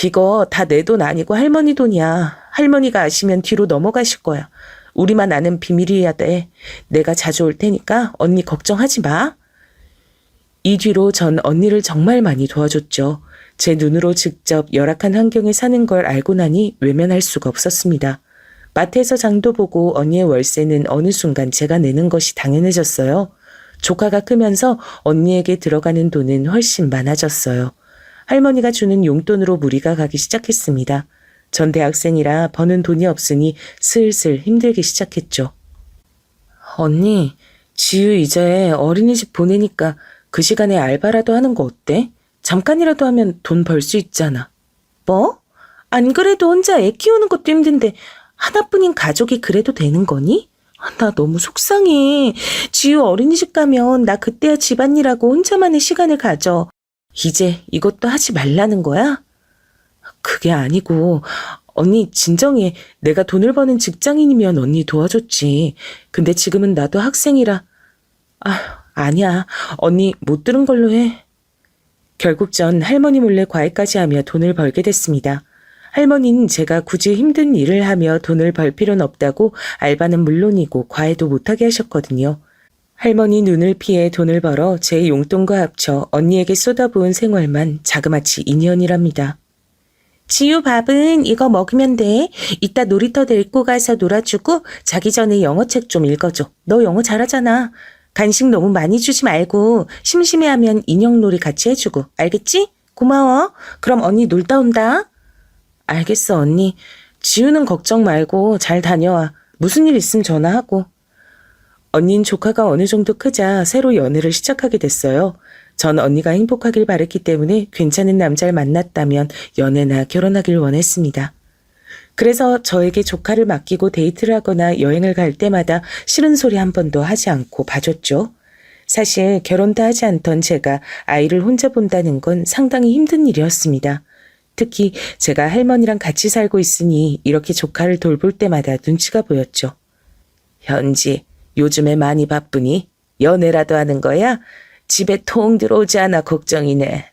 [SPEAKER 2] 이거 다 내 돈 아니고 할머니 돈이야. 할머니가 아시면 뒤로 넘어가실 거야. 우리만 아는 비밀이어야 돼. 내가 자주 올 테니까 언니 걱정하지 마. 이 뒤로 전 언니를 정말 많이 도와줬죠. 제 눈으로 직접 열악한 환경에 사는 걸 알고 나니 외면할 수가 없었습니다. 마트에서 장도 보고 언니의 월세는 어느 순간 제가 내는 것이 당연해졌어요. 조카가 크면서 언니에게 들어가는 돈은 훨씬 많아졌어요. 할머니가 주는 용돈으로 무리가 가기 시작했습니다. 전 대학생이라 버는 돈이 없으니 슬슬 힘들기 시작했죠. 언니, 지유 이제 어린이집 보내니까 그 시간에 알바라도 하는 거 어때? 잠깐이라도 하면 돈 벌 수 있잖아. 뭐? 안 그래도 혼자 애 키우는 것도 힘든데 하나뿐인 가족이 그래도 되는 거니? 나 너무 속상해. 지유 어린이집 가면 나 그때야 집안일하고 혼자만의 시간을 가져. 이제 이것도 하지 말라는 거야? 그게 아니고 언니 진정해. 내가 돈을 버는 직장인이면 언니 도와줬지. 근데 지금은 나도 학생이라. 아니야. 언니 못 들은 걸로 해. 결국 전 할머니 몰래 과외까지 하며 돈을 벌게 됐습니다. 할머니는 제가 굳이 힘든 일을 하며 돈을 벌 필요는 없다고 알바는 물론이고 과외도 못하게 하셨거든요. 할머니 눈을 피해 돈을 벌어 제 용돈과 합쳐 언니에게 쏟아부은 생활만 자그마치 2년이랍니다. 지유 밥은 이거 먹으면 돼. 이따 놀이터 데리고 가서 놀아주고 자기 전에 영어책 좀 읽어줘. 너 영어 잘하잖아. 간식 너무 많이 주지 말고 심심해하면 인형놀이 같이 해주고. 알겠지? 고마워. 그럼 언니 놀다 온다. 알겠어 언니. 지유는 걱정 말고 잘 다녀와. 무슨 일 있으면 전화하고. 언니는 조카가 어느 정도 크자 새로 연애를 시작하게 됐어요. 전 언니가 행복하길 바랬기 때문에 괜찮은 남자를 만났다면 연애나 결혼하길 원했습니다. 그래서 저에게 조카를 맡기고 데이트를 하거나 여행을 갈 때마다 싫은 소리 한 번도 하지 않고 봐줬죠. 사실 결혼도 하지 않던 제가 아이를 혼자 본다는 건 상당히 힘든 일이었습니다. 특히 제가 할머니랑 같이 살고 있으니 이렇게 조카를 돌볼 때마다 눈치가 보였죠. 현지, 요즘에 많이 바쁘니? 연애라도 하는 거야? 집에 통 들어오지 않아 걱정이네.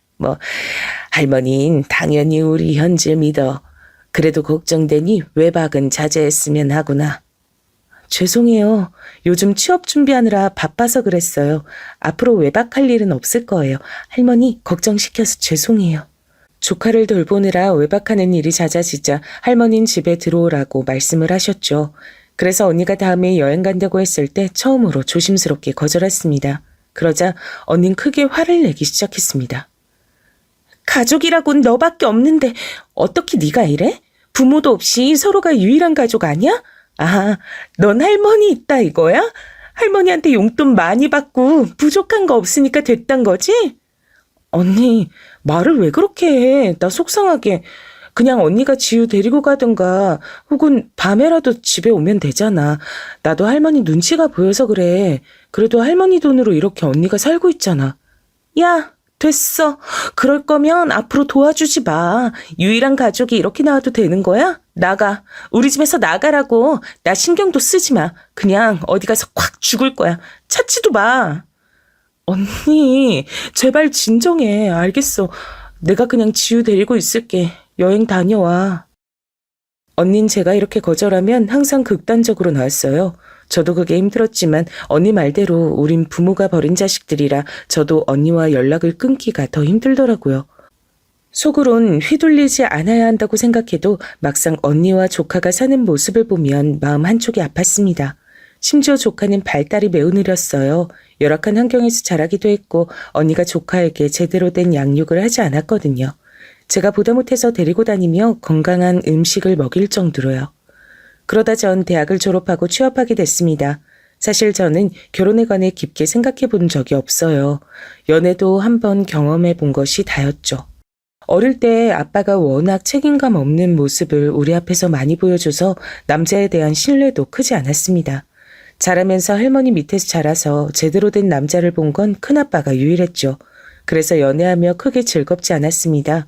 [SPEAKER 2] 할머니는 당연히 우리 현지를 믿어. 그래도 걱정되니 외박은 자제했으면 하구나. 죄송해요. 요즘 취업 준비하느라 바빠서 그랬어요. 앞으로 외박할 일은 없을 거예요. 할머니 걱정시켜서 죄송해요. 조카를 돌보느라 외박하는 일이 잦아지자 할머니는 집에 들어오라고 말씀을 하셨죠. 그래서 언니가 다음에 여행 간다고 했을 때 처음으로 조심스럽게 거절했습니다. 그러자 언니는 크게 화를 내기 시작했습니다. 가족이라곤 너밖에 없는데 어떻게 네가 이래? 부모도 없이 서로가 유일한 가족 아니야? 아, 넌 할머니 있다 이거야? 할머니한테 용돈 많이 받고 부족한 거 없으니까 됐단 거지? 언니, 말을 왜 그렇게 해? 나 속상하게. 그냥 언니가 지우 데리고 가든가 혹은 밤에라도 집에 오면 되잖아. 나도 할머니 눈치가 보여서 그래. 그래도 할머니 돈으로 이렇게 언니가 살고 있잖아. 야, 됐어. 그럴 거면 앞으로 도와주지 마. 유일한 가족이 이렇게 나와도 되는 거야? 나가. 우리 집에서 나가라고. 나 신경도 쓰지 마. 그냥 어디 가서 콱 죽을 거야. 찾지도 마. 언니, 제발 진정해. 알겠어. 내가 그냥 지우 데리고 있을게. 여행 다녀와. 언닌 제가 이렇게 거절하면 항상 극단적으로 나왔어요. 저도 그게 힘들었지만 언니 말대로 우린 부모가 버린 자식들이라 저도 언니와 연락을 끊기가 더 힘들더라고요. 속으론 휘둘리지 않아야 한다고 생각해도 막상 언니와 조카가 사는 모습을 보면 마음 한쪽이 아팠습니다. 심지어 조카는 발달이 매우 느렸어요. 열악한 환경에서 자라기도 했고 언니가 조카에게 제대로 된 양육을 하지 않았거든요. 제가 보다 못해서 데리고 다니며 건강한 음식을 먹일 정도로요. 그러다 전 대학을 졸업하고 취업하게 됐습니다. 사실 저는 결혼에 관해 깊게 생각해 본 적이 없어요. 연애도 한번 경험해 본 것이 다였죠. 어릴 때 아빠가 워낙 책임감 없는 모습을 우리 앞에서 많이 보여줘서 남자에 대한 신뢰도 크지 않았습니다. 자라면서 할머니 밑에서 자라서 제대로 된 남자를 본 건 큰아빠가 유일했죠. 그래서 연애하며 크게 즐겁지 않았습니다.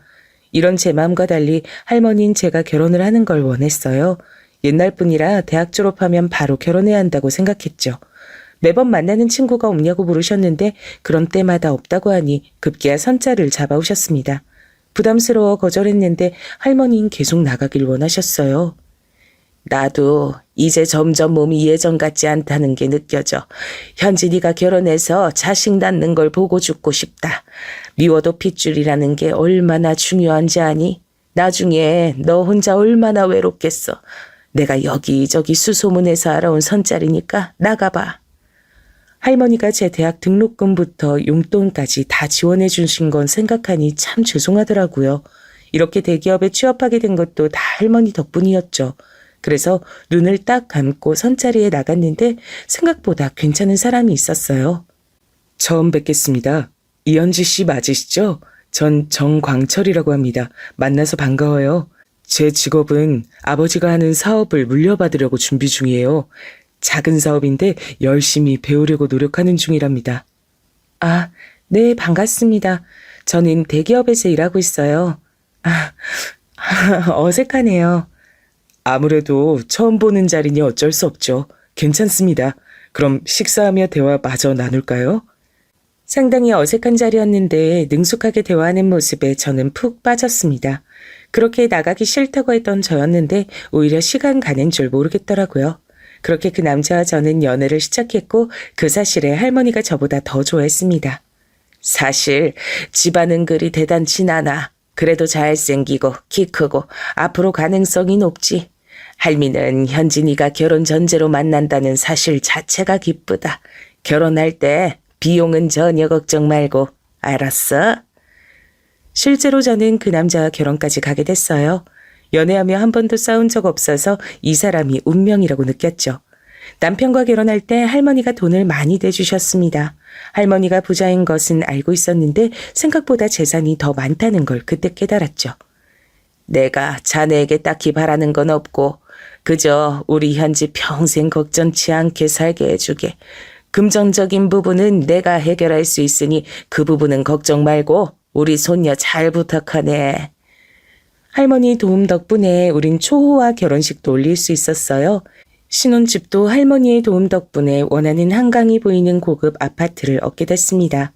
[SPEAKER 2] 이런 제 마음과 달리 할머니는 제가 결혼을 하는 걸 원했어요. 옛날 뿐이라 대학 졸업하면 바로 결혼해야 한다고 생각했죠. 매번 만나는 친구가 없냐고 물으셨는데 그런 때마다 없다고 하니 급기야 선자를 잡아오셨습니다. 부담스러워 거절했는데 할머니는 계속 나가길 원하셨어요. 나도 이제 점점 몸이 예전 같지 않다는 게 느껴져. 현진이가 결혼해서 자식 낳는 걸 보고 죽고 싶다. 미워도 핏줄이라는 게 얼마나 중요한지 아니? 나중에 너 혼자 얼마나 외롭겠어. 내가 여기저기 수소문해서 알아온 선짜리니까 나가봐. 할머니가 제 대학 등록금부터 용돈까지 다 지원해 주신 건 생각하니 참 죄송하더라고요. 이렇게 대기업에 취업하게 된 것도 다 할머니 덕분이었죠. 그래서 눈을 딱 감고 선자리에 나갔는데 생각보다 괜찮은 사람이 있었어요. 처음 뵙겠습니다. 이현지 씨 맞으시죠? 전 정광철이라고 합니다. 만나서 반가워요. 제 직업은 아버지가 하는 사업을 물려받으려고 준비 중이에요. 작은 사업인데 열심히 배우려고 노력하는 중이랍니다. 아, 네, 반갑습니다. 저는 대기업에서 일하고 있어요. 아, 어색하네요. 아무래도 처음 보는 자리니 어쩔 수 없죠. 괜찮습니다. 그럼 식사하며 대화 마저 나눌까요? 상당히 어색한 자리였는데 능숙하게 대화하는 모습에 저는 푹 빠졌습니다. 그렇게 나가기 싫다고 했던 저였는데 오히려 시간 가는 줄 모르겠더라고요. 그렇게 그 남자와 저는 연애를 시작했고 그 사실에 할머니가 저보다 더 좋아했습니다. 사실 집안은 그리 대단진 않아. 그래도 잘생기고 키 크고 앞으로 가능성이 높지. 할미는 현진이가 결혼 전제로 만난다는 사실 자체가 기쁘다. 결혼할 때 비용은 전혀 걱정 말고. 알았어? 실제로 저는 그 남자와 결혼까지 가게 됐어요. 연애하며 한 번도 싸운 적 없어서 이 사람이 운명이라고 느꼈죠. 남편과 결혼할 때 할머니가 돈을 많이 대주셨습니다. 할머니가 부자인 것은 알고 있었는데 생각보다 재산이 더 많다는 걸 그때 깨달았죠. 내가 자네에게 딱히 바라는 건 없고 그저 우리 현지 평생 걱정치 않게 살게 해주게. 금전적인 부분은 내가 해결할 수 있으니 그 부분은 걱정 말고 우리 손녀 잘 부탁하네. 할머니 도움 덕분에 우린 초호화 결혼식도 올릴 수 있었어요. 신혼집도 할머니의 도움 덕분에 원하는 한강이 보이는 고급 아파트를 얻게 됐습니다.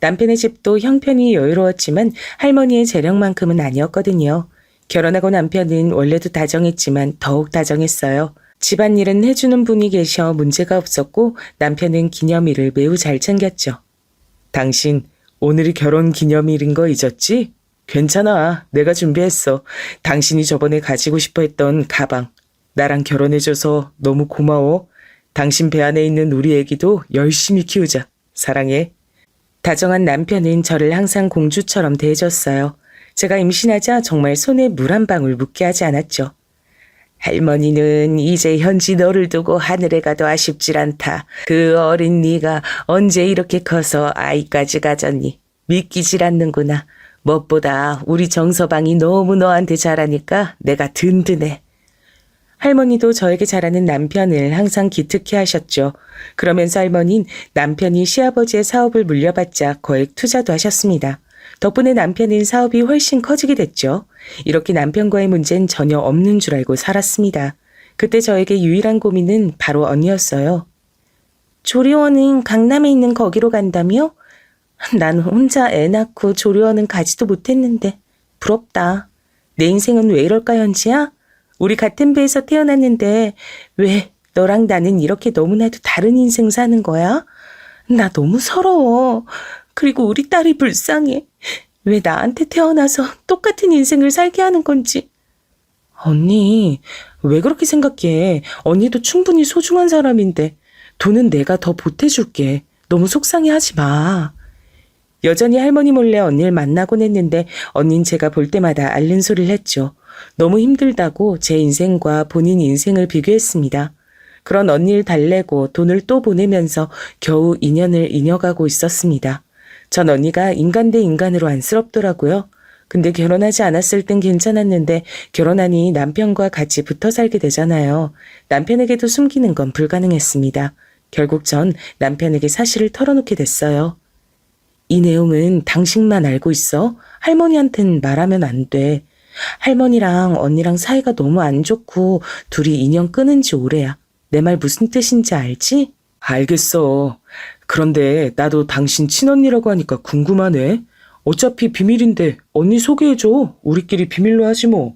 [SPEAKER 2] 남편의 집도 형편이 여유로웠지만 할머니의 재력만큼은 아니었거든요. 결혼하고 남편은 원래도 다정했지만 더욱 다정했어요. 집안일은 해주는 분이 계셔 문제가 없었고 남편은 기념일을 매우 잘 챙겼죠. 당신 오늘이 결혼 기념일인 거 잊었지? 괜찮아. 내가 준비했어. 당신이 저번에 가지고 싶어 했던 가방. 나랑 결혼해줘서 너무 고마워. 당신 배 안에 있는 우리 애기도 열심히 키우자. 사랑해. 다정한 남편은 저를 항상 공주처럼 대해줬어요. 제가 임신하자 정말 손에 물 한 방울 묻게 하지 않았죠. 할머니는 이제 현지 너를 두고 하늘에 가도 아쉽질 않다. 그 어린 네가 언제 이렇게 커서 아이까지 가졌니? 믿기질 않는구나. 무엇보다 우리 정서방이 너무 너한테 잘하니까 내가 든든해. 할머니도 저에게 잘하는 남편을 항상 기특해 하셨죠. 그러면서 할머니는 남편이 시아버지의 사업을 물려받자 거액 투자도 하셨습니다. 덕분에 남편은 사업이 훨씬 커지게 됐죠. 이렇게 남편과의 문제는 전혀 없는 줄 알고 살았습니다. 그때 저에게 유일한 고민은 바로 언니였어요. 조리원은 강남에 있는 거기로 간다며? 난 혼자 애 낳고 조리원은 가지도 못했는데 부럽다. 내 인생은 왜 이럴까 현지야? 우리 같은 배에서 태어났는데 왜 너랑 나는 이렇게 너무나도 다른 인생 사는 거야? 나 너무 서러워. 그리고 우리 딸이 불쌍해. 왜 나한테 태어나서 똑같은 인생을 살게 하는 건지. 언니, 왜 그렇게 생각해? 언니도 충분히 소중한 사람인데 돈은 내가 더 보태줄게. 너무 속상해하지 마. 여전히 할머니 몰래 언니를 만나곤 했는데 언닌 제가 볼 때마다 앓는 소리를 했죠. 너무 힘들다고 제 인생과 본인 인생을 비교했습니다. 그런 언니를 달래고 돈을 또 보내면서 겨우 인연을 이어가고 있었습니다. 전 언니가 인간 대 인간으로 안쓰럽더라고요. 근데 결혼하지 않았을 땐 괜찮았는데 결혼하니 남편과 같이 붙어 살게 되잖아요. 남편에게도 숨기는 건 불가능했습니다. 결국 전 남편에게 사실을 털어놓게 됐어요. 이 내용은 당신만 알고 있어? 할머니한텐 말하면 안 돼. 할머니랑 언니랑 사이가 너무 안 좋고 둘이 인연 끊은 지 오래야. 내 말 무슨 뜻인지 알지? 알겠어. 그런데 나도 당신 친언니라고 하니까 궁금하네. 어차피 비밀인데 언니 소개해줘. 우리끼리 비밀로 하지 뭐.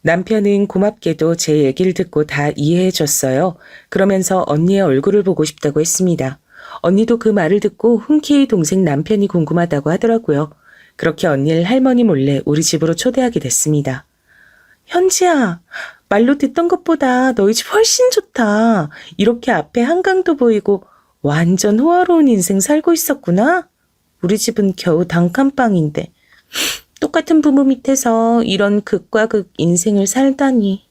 [SPEAKER 2] 남편은 고맙게도 제 얘기를 듣고 다 이해해줬어요. 그러면서 언니의 얼굴을 보고 싶다고 했습니다. 언니도 그 말을 듣고 흔쾌히 동생 남편이 궁금하다고 하더라고요. 그렇게 언니를 할머니 몰래 우리 집으로 초대하게 됐습니다. 현지야, 말로 듣던 것보다 너희 집 훨씬 좋다. 이렇게 앞에 한강도 보이고 완전 호화로운 인생 살고 있었구나. 우리 집은 겨우 단칸방인데 똑같은 부모 밑에서 이런 극과 극 인생을 살다니.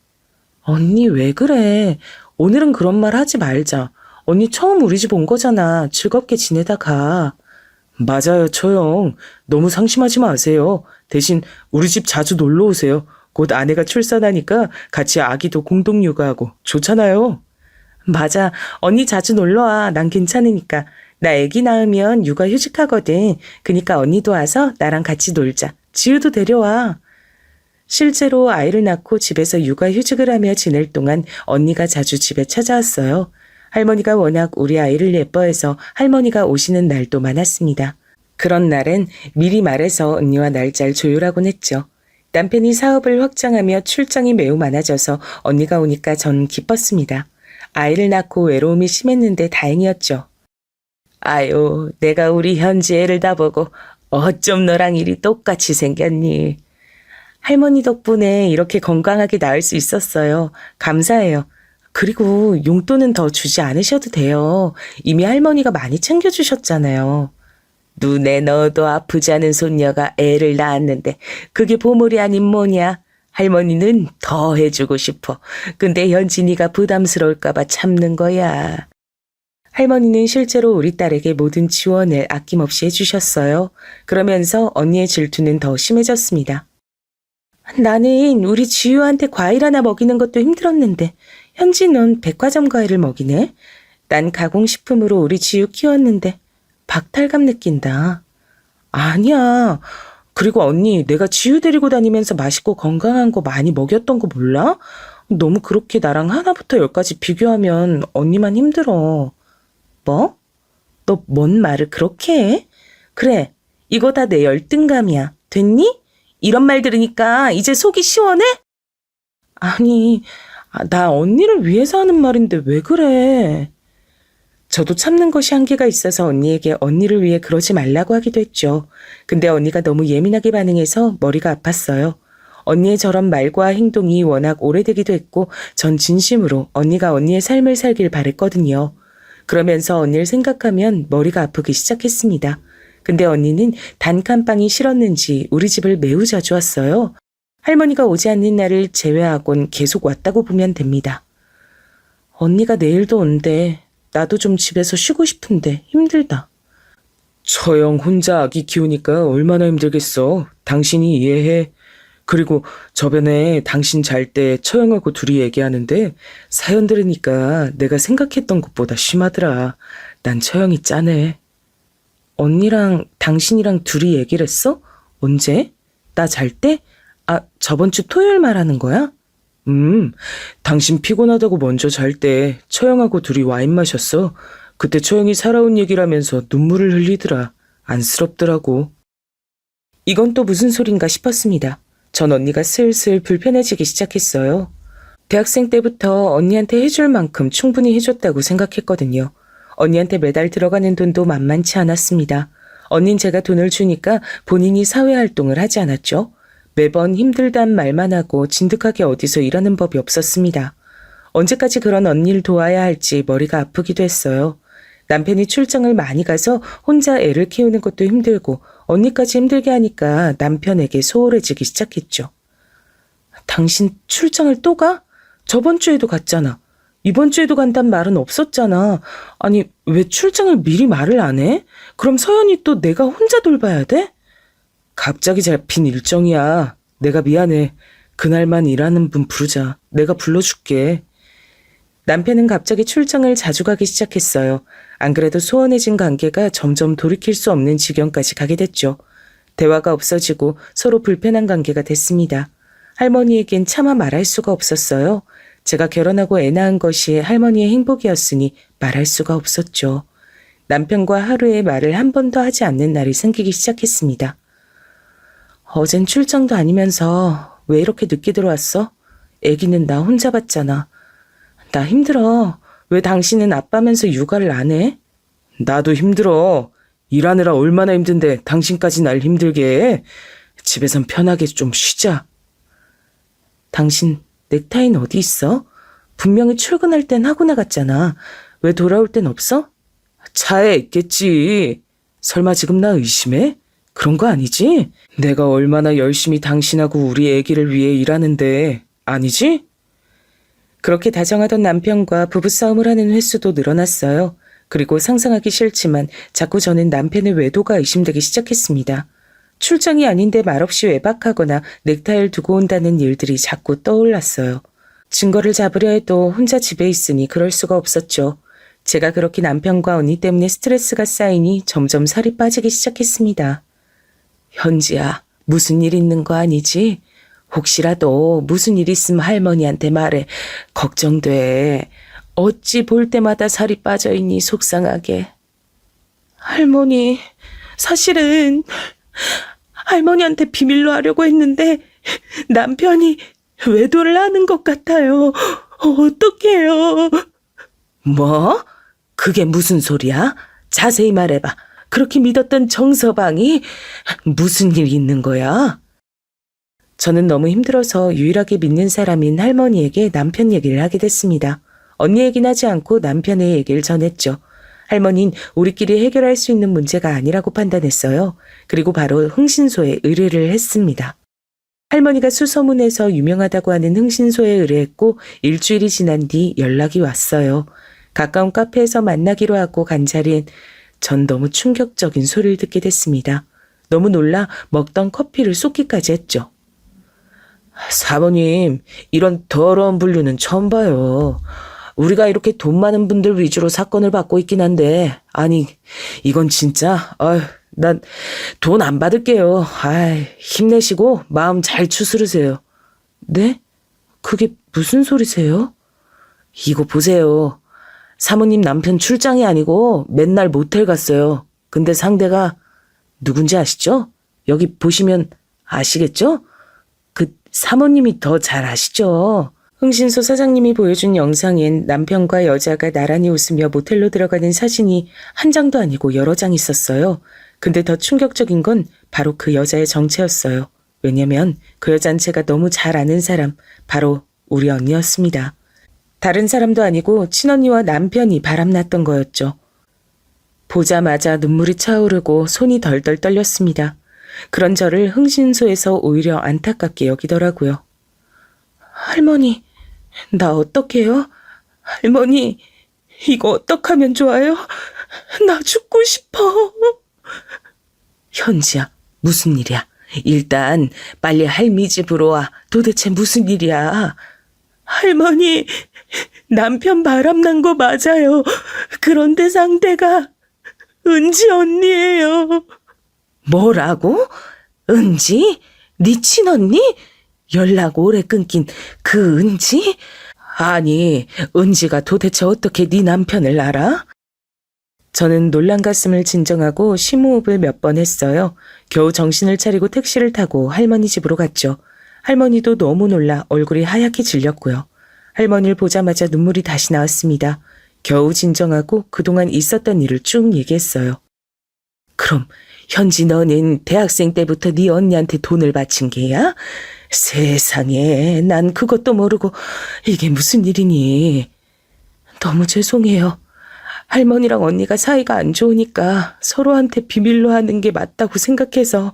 [SPEAKER 2] 언니 왜 그래? 오늘은 그런 말 하지 말자. 언니 처음 우리 집 온 거잖아. 즐겁게 지내다 가. 맞아요, 처형. 너무 상심하지 마세요. 대신 우리 집 자주 놀러 오세요. 곧 아내가 출산하니까 같이 아기도 공동 육아하고 좋잖아요. 맞아. 언니 자주 놀러와. 난 괜찮으니까. 나 아기 낳으면 육아 휴직하거든. 그니까 언니도 와서 나랑 같이 놀자. 지우도 데려와. 실제로 아이를 낳고 집에서 육아 휴직을 하며 지낼 동안 언니가 자주 집에 찾아왔어요. 할머니가 워낙 우리 아이를 예뻐해서 할머니가 오시는 날도 많았습니다. 그런 날엔 미리 말해서 언니와 날짜를 조율하곤 했죠. 남편이 사업을 확장하며 출장이 매우 많아져서 언니가 오니까 전 기뻤습니다. 아이를 낳고 외로움이 심했는데 다행이었죠. 아유, 내가 우리 현지 애를 다 보고 어쩜 너랑 일이 똑같이 생겼니. 할머니 덕분에 이렇게 건강하게 낳을 수 있었어요. 감사해요. 그리고 용돈은 더 주지 않으셔도 돼요. 이미 할머니가 많이 챙겨주셨잖아요. 눈에 넣어도 아프지 않은 손녀가 애를 낳았는데 그게 보물이 아닌 뭐냐. 할머니는 더 해주고 싶어. 근데 현진이가 부담스러울까봐 참는 거야. 할머니는 실제로 우리 딸에게 모든 지원을 아낌없이 해주셨어요. 그러면서 언니의 질투는 더 심해졌습니다. 나는 우리 지유한테 과일 하나 먹이는 것도 힘들었는데 현지 넌 백화점 과일을 먹이네? 난 가공식품으로 우리 지유 키웠는데 박탈감 느낀다. 아니야. 그리고 언니 내가 지유 데리고 다니면서 맛있고 건강한 거 많이 먹였던 거 몰라? 너무 그렇게 나랑 하나부터 열까지 비교하면 언니만 힘들어. 뭐? 너 뭔 말을 그렇게 해? 그래, 이거 다 내 열등감이야. 됐니? 이런 말 들으니까 이제 속이 시원해? 아니, 나 언니를 위해서 하는 말인데 왜 그래? 저도 참는 것이 한계가 있어서 언니에게 언니를 위해 그러지 말라고 하기도 했죠. 근데 언니가 너무 예민하게 반응해서 머리가 아팠어요. 언니의 저런 말과 행동이 워낙 오래되기도 했고 전 진심으로 언니가 언니의 삶을 살길 바랬거든요. 그러면서 언니를 생각하면 머리가 아프기 시작했습니다. 근데 언니는 단칸방이 싫었는지 우리 집을 매우 자주 왔어요. 할머니가 오지 않는 날을 제외하곤 계속 왔다고 보면 됩니다. 언니가 내일도 온대. 나도 좀 집에서 쉬고 싶은데 힘들다. 처형 혼자 아기 키우니까 얼마나 힘들겠어. 당신이 이해해. 그리고 저번에 당신 잘 때 처형하고 둘이 얘기하는데 사연 들으니까 내가 생각했던 것보다 심하더라. 난 처형이 짠해. 언니랑 당신이랑 둘이 얘기를 했어? 언제? 나 잘 때? 저번 주 토요일 말하는 거야? 당신 피곤하다고 먼저 잘 때 처형하고 둘이 와인 마셨어. 그때 처형이 살아온 얘기라면서 눈물을 흘리더라. 안쓰럽더라고. 이건 또 무슨 소린가 싶었습니다. 전 언니가 슬슬 불편해지기 시작했어요. 대학생 때부터 언니한테 해줄 만큼 충분히 해줬다고 생각했거든요. 언니한테 매달 들어가는 돈도 만만치 않았습니다. 언닌 제가 돈을 주니까 본인이 사회활동을 하지 않았죠. 매번 힘들단 말만 하고 진득하게 어디서 일하는 법이 없었습니다. 언제까지 그런 언니를 도와야 할지 머리가 아프기도 했어요. 남편이 출장을 많이 가서 혼자 애를 키우는 것도 힘들고 언니까지 힘들게 하니까 남편에게 소홀해지기 시작했죠. 당신 출장을 또 가? 저번 주에도 갔잖아. 이번 주에도 간단 말은 없었잖아. 아니, 왜 출장을 미리 말을 안 해? 그럼 서연이 또 내가 혼자 돌봐야 돼? 갑자기 잡힌 일정이야. 내가 미안해. 그날만 일하는 분 부르자. 내가 불러줄게. 남편은 갑자기 출장을 자주 가기 시작했어요. 안 그래도 소원해진 관계가 점점 돌이킬 수 없는 지경까지 가게 됐죠. 대화가 없어지고 서로 불편한 관계가 됐습니다. 할머니에겐 차마 말할 수가 없었어요. 제가 결혼하고 애 낳은 것이 할머니의 행복이었으니 말할 수가 없었죠. 남편과 하루에 말을 한 번도 하지 않는 날이 생기기 시작했습니다. 어젠 출장도 아니면서 왜 이렇게 늦게 들어왔어? 애기는 나 혼자 봤잖아. 나 힘들어. 왜 당신은 아빠면서 육아를 안 해? 나도 힘들어. 일하느라 얼마나 힘든데 당신까지 날 힘들게 해. 집에선 편하게 좀 쉬자. 당신 넥타이는 어디 있어? 분명히 출근할 땐 하고 나갔잖아. 왜 돌아올 땐 없어? 차에 있겠지. 설마 지금 나 의심해? 그런 거 아니지? 내가 얼마나 열심히 당신하고 우리 애기를 위해 일하는데 아니지? 그렇게 다정하던 남편과 부부싸움을 하는 횟수도 늘어났어요. 그리고 상상하기 싫지만 자꾸 저는 남편의 외도가 의심되기 시작했습니다. 출장이 아닌데 말없이 외박하거나 넥타이를 두고 온다는 일들이 자꾸 떠올랐어요. 증거를 잡으려 해도 혼자 집에 있으니 그럴 수가 없었죠. 제가 그렇게 남편과 언니 때문에 스트레스가 쌓이니 점점 살이 빠지기 시작했습니다. 현지야, 무슨 일 있는 거 아니지? 혹시라도 무슨 일 있으면 할머니한테 말해. 걱정돼. 어찌 볼 때마다 살이 빠져있니 속상하게. 할머니, 사실은 할머니한테 비밀로 하려고 했는데 남편이 외도를 하는 것 같아요. 어떡해요. 뭐? 그게 무슨 소리야? 자세히 말해봐. 그렇게 믿었던 정서방이 무슨 일 있는 거야? 저는 너무 힘들어서 유일하게 믿는 사람인 할머니에게 남편 얘기를 하게 됐습니다. 언니 얘기는 하지 않고 남편의 얘기를 전했죠. 할머니는 우리끼리 해결할 수 있는 문제가 아니라고 판단했어요. 그리고 바로 흥신소에 의뢰를 했습니다. 할머니가 수소문에서 유명하다고 하는 흥신소에 의뢰했고 일주일이 지난 뒤 연락이 왔어요. 가까운 카페에서 만나기로 하고 간 자리엔 전 너무 충격적인 소리를 듣게 됐습니다. 너무 놀라 먹던 커피를 쏟기까지 했죠. 사모님, 이런 더러운 분류는 처음 봐요. 우리가 이렇게 돈 많은 분들 위주로 사건을 받고 있긴 한데, 아니, 이건 진짜, 난 돈 안 받을게요. 힘내시고 마음 잘 추스르세요. 네? 그게 무슨 소리세요? 이거 보세요. 사모님 남편 출장이 아니고 맨날 모텔 갔어요. 근데 상대가 누군지 아시죠? 여기 보시면 아시겠죠? 그 사모님이 더 잘 아시죠? 흥신소 사장님이 보여준 영상엔 남편과 여자가 나란히 웃으며 모텔로 들어가는 사진이 한 장도 아니고 여러 장 있었어요. 근데 더 충격적인 건 바로 그 여자의 정체였어요. 왜냐면 그 여자는 제가 너무 잘 아는 사람, 바로 우리 언니였습니다. 다른 사람도 아니고 친언니와 남편이 바람났던 거였죠. 보자마자 눈물이 차오르고 손이 덜덜 떨렸습니다. 그런 저를 흥신소에서 오히려 안타깝게 여기더라고요. 할머니, 나 어떡해요? 할머니, 이거 어떡하면 좋아요? 나 죽고 싶어. 현지야, 무슨 일이야? 일단 빨리 할미 집으로 와. 도대체 무슨 일이야? 할머니, 남편 바람난 거 맞아요. 그런데 상대가 은지 언니예요. 뭐라고? 은지? 네 친언니? 연락 오래 끊긴 그 은지? 아니, 은지가 도대체 어떻게 네 남편을 알아? 저는 놀란 가슴을 진정하고 심호흡을 몇 번 했어요. 겨우 정신을 차리고 택시를 타고 할머니 집으로 갔죠. 할머니도 너무 놀라 얼굴이 하얗게 질렸고요. 할머니를 보자마자 눈물이 다시 나왔습니다. 겨우 진정하고 그동안 있었던 일을 쭉 얘기했어요. 그럼 현지 너는 대학생 때부터 네 언니한테 돈을 바친 게야? 세상에, 난 그것도 모르고 이게 무슨 일이니? 너무 죄송해요. 할머니랑 언니가 사이가 안 좋으니까 서로한테 비밀로 하는 게 맞다고 생각해서.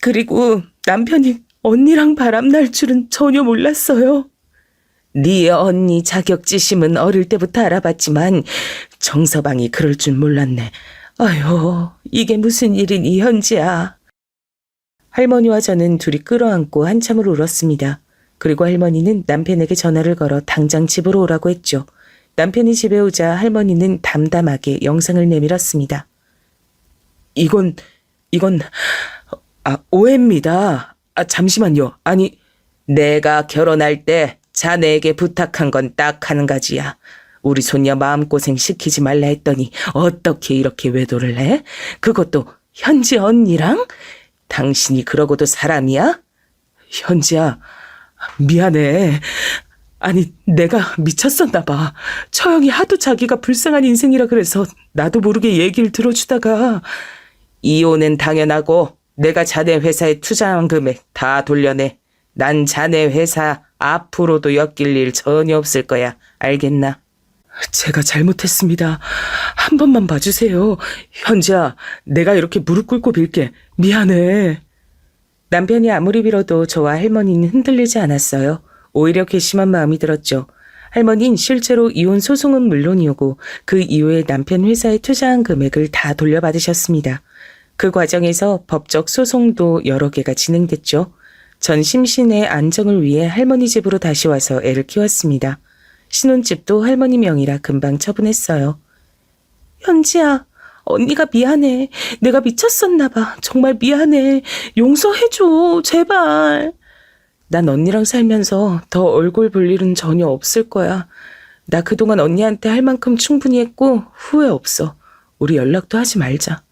[SPEAKER 2] 그리고 남편이 언니랑 바람날 줄은 전혀 몰랐어요. 네 언니 자격지심은 어릴 때부터 알아봤지만 정서방이 그럴 줄 몰랐네. 아휴, 이게 무슨 일이니 현지야. 할머니와 저는 둘이 끌어안고 한참을 울었습니다. 그리고 할머니는 남편에게 전화를 걸어 당장 집으로 오라고 했죠. 남편이 집에 오자 할머니는 담담하게 영상을 내밀었습니다. 이건, 오해입니다. 잠시만요. 아니, 내가 결혼할 때 자네에게 부탁한 건 딱 한 가지야. 우리 손녀 마음고생 시키지 말라 했더니 어떻게 이렇게 외도를 해? 그것도 현지 언니랑? 당신이 그러고도 사람이야? 현지야, 미안해. 아니, 내가 미쳤었나 봐. 처형이 하도 자기가 불쌍한 인생이라 그래서 나도 모르게 얘기를 들어주다가. 이혼은 당연하고 내가 자네 회사에 투자한 금액 다 돌려내. 난 자네 회사 앞으로도 엮일 일 전혀 없을 거야. 알겠나? 제가 잘못했습니다. 한 번만 봐주세요. 현지야, 내가 이렇게 무릎 꿇고 빌게. 미안해. 남편이 아무리 빌어도 저와 할머니는 흔들리지 않았어요. 오히려 괘씸한 마음이 들었죠. 할머니는 실제로 이혼 소송은 물론이오고 그 이후에 남편 회사에 투자한 금액을 다 돌려받으셨습니다. 그 과정에서 법적 소송도 여러 개가 진행됐죠. 전 심신의 안정을 위해 할머니 집으로 다시 와서 애를 키웠습니다. 신혼집도 할머니 명의라 금방 처분했어요. 현지야, 언니가 미안해. 내가 미쳤었나 봐. 정말 미안해. 용서해줘. 제발. 난 언니랑 살면서 더 얼굴 볼 일은 전혀 없을 거야. 나 그동안 언니한테 할 만큼 충분히 했고 후회 없어. 우리 연락도 하지 말자.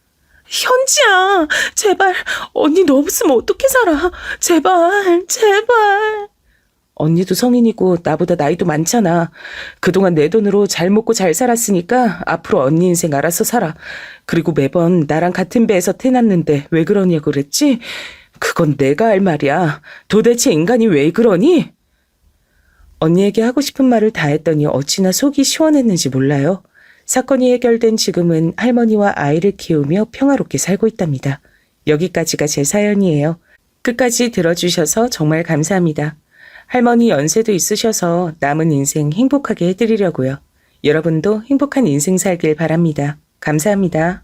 [SPEAKER 2] 현지야, 제발. 언니 너 없으면 어떻게 살아. 제발, 제발. 언니도 성인이고 나보다 나이도 많잖아. 그동안 내 돈으로 잘 먹고 잘 살았으니까 앞으로 언니 인생 알아서 살아. 그리고 매번 나랑 같은 배에서 태어났는데 왜 그러냐고 그랬지? 그건 내가 할 말이야. 도대체 인간이 왜 그러니? 언니에게 하고 싶은 말을 다 했더니 어찌나 속이 시원했는지 몰라요. 사건이 해결된 지금은 할머니와 아이를 키우며 평화롭게 살고 있답니다. 여기까지가 제 사연이에요. 끝까지 들어주셔서 정말 감사합니다. 할머니 연세도 있으셔서 남은 인생 행복하게 해드리려고요. 여러분도 행복한 인생 살길 바랍니다. 감사합니다.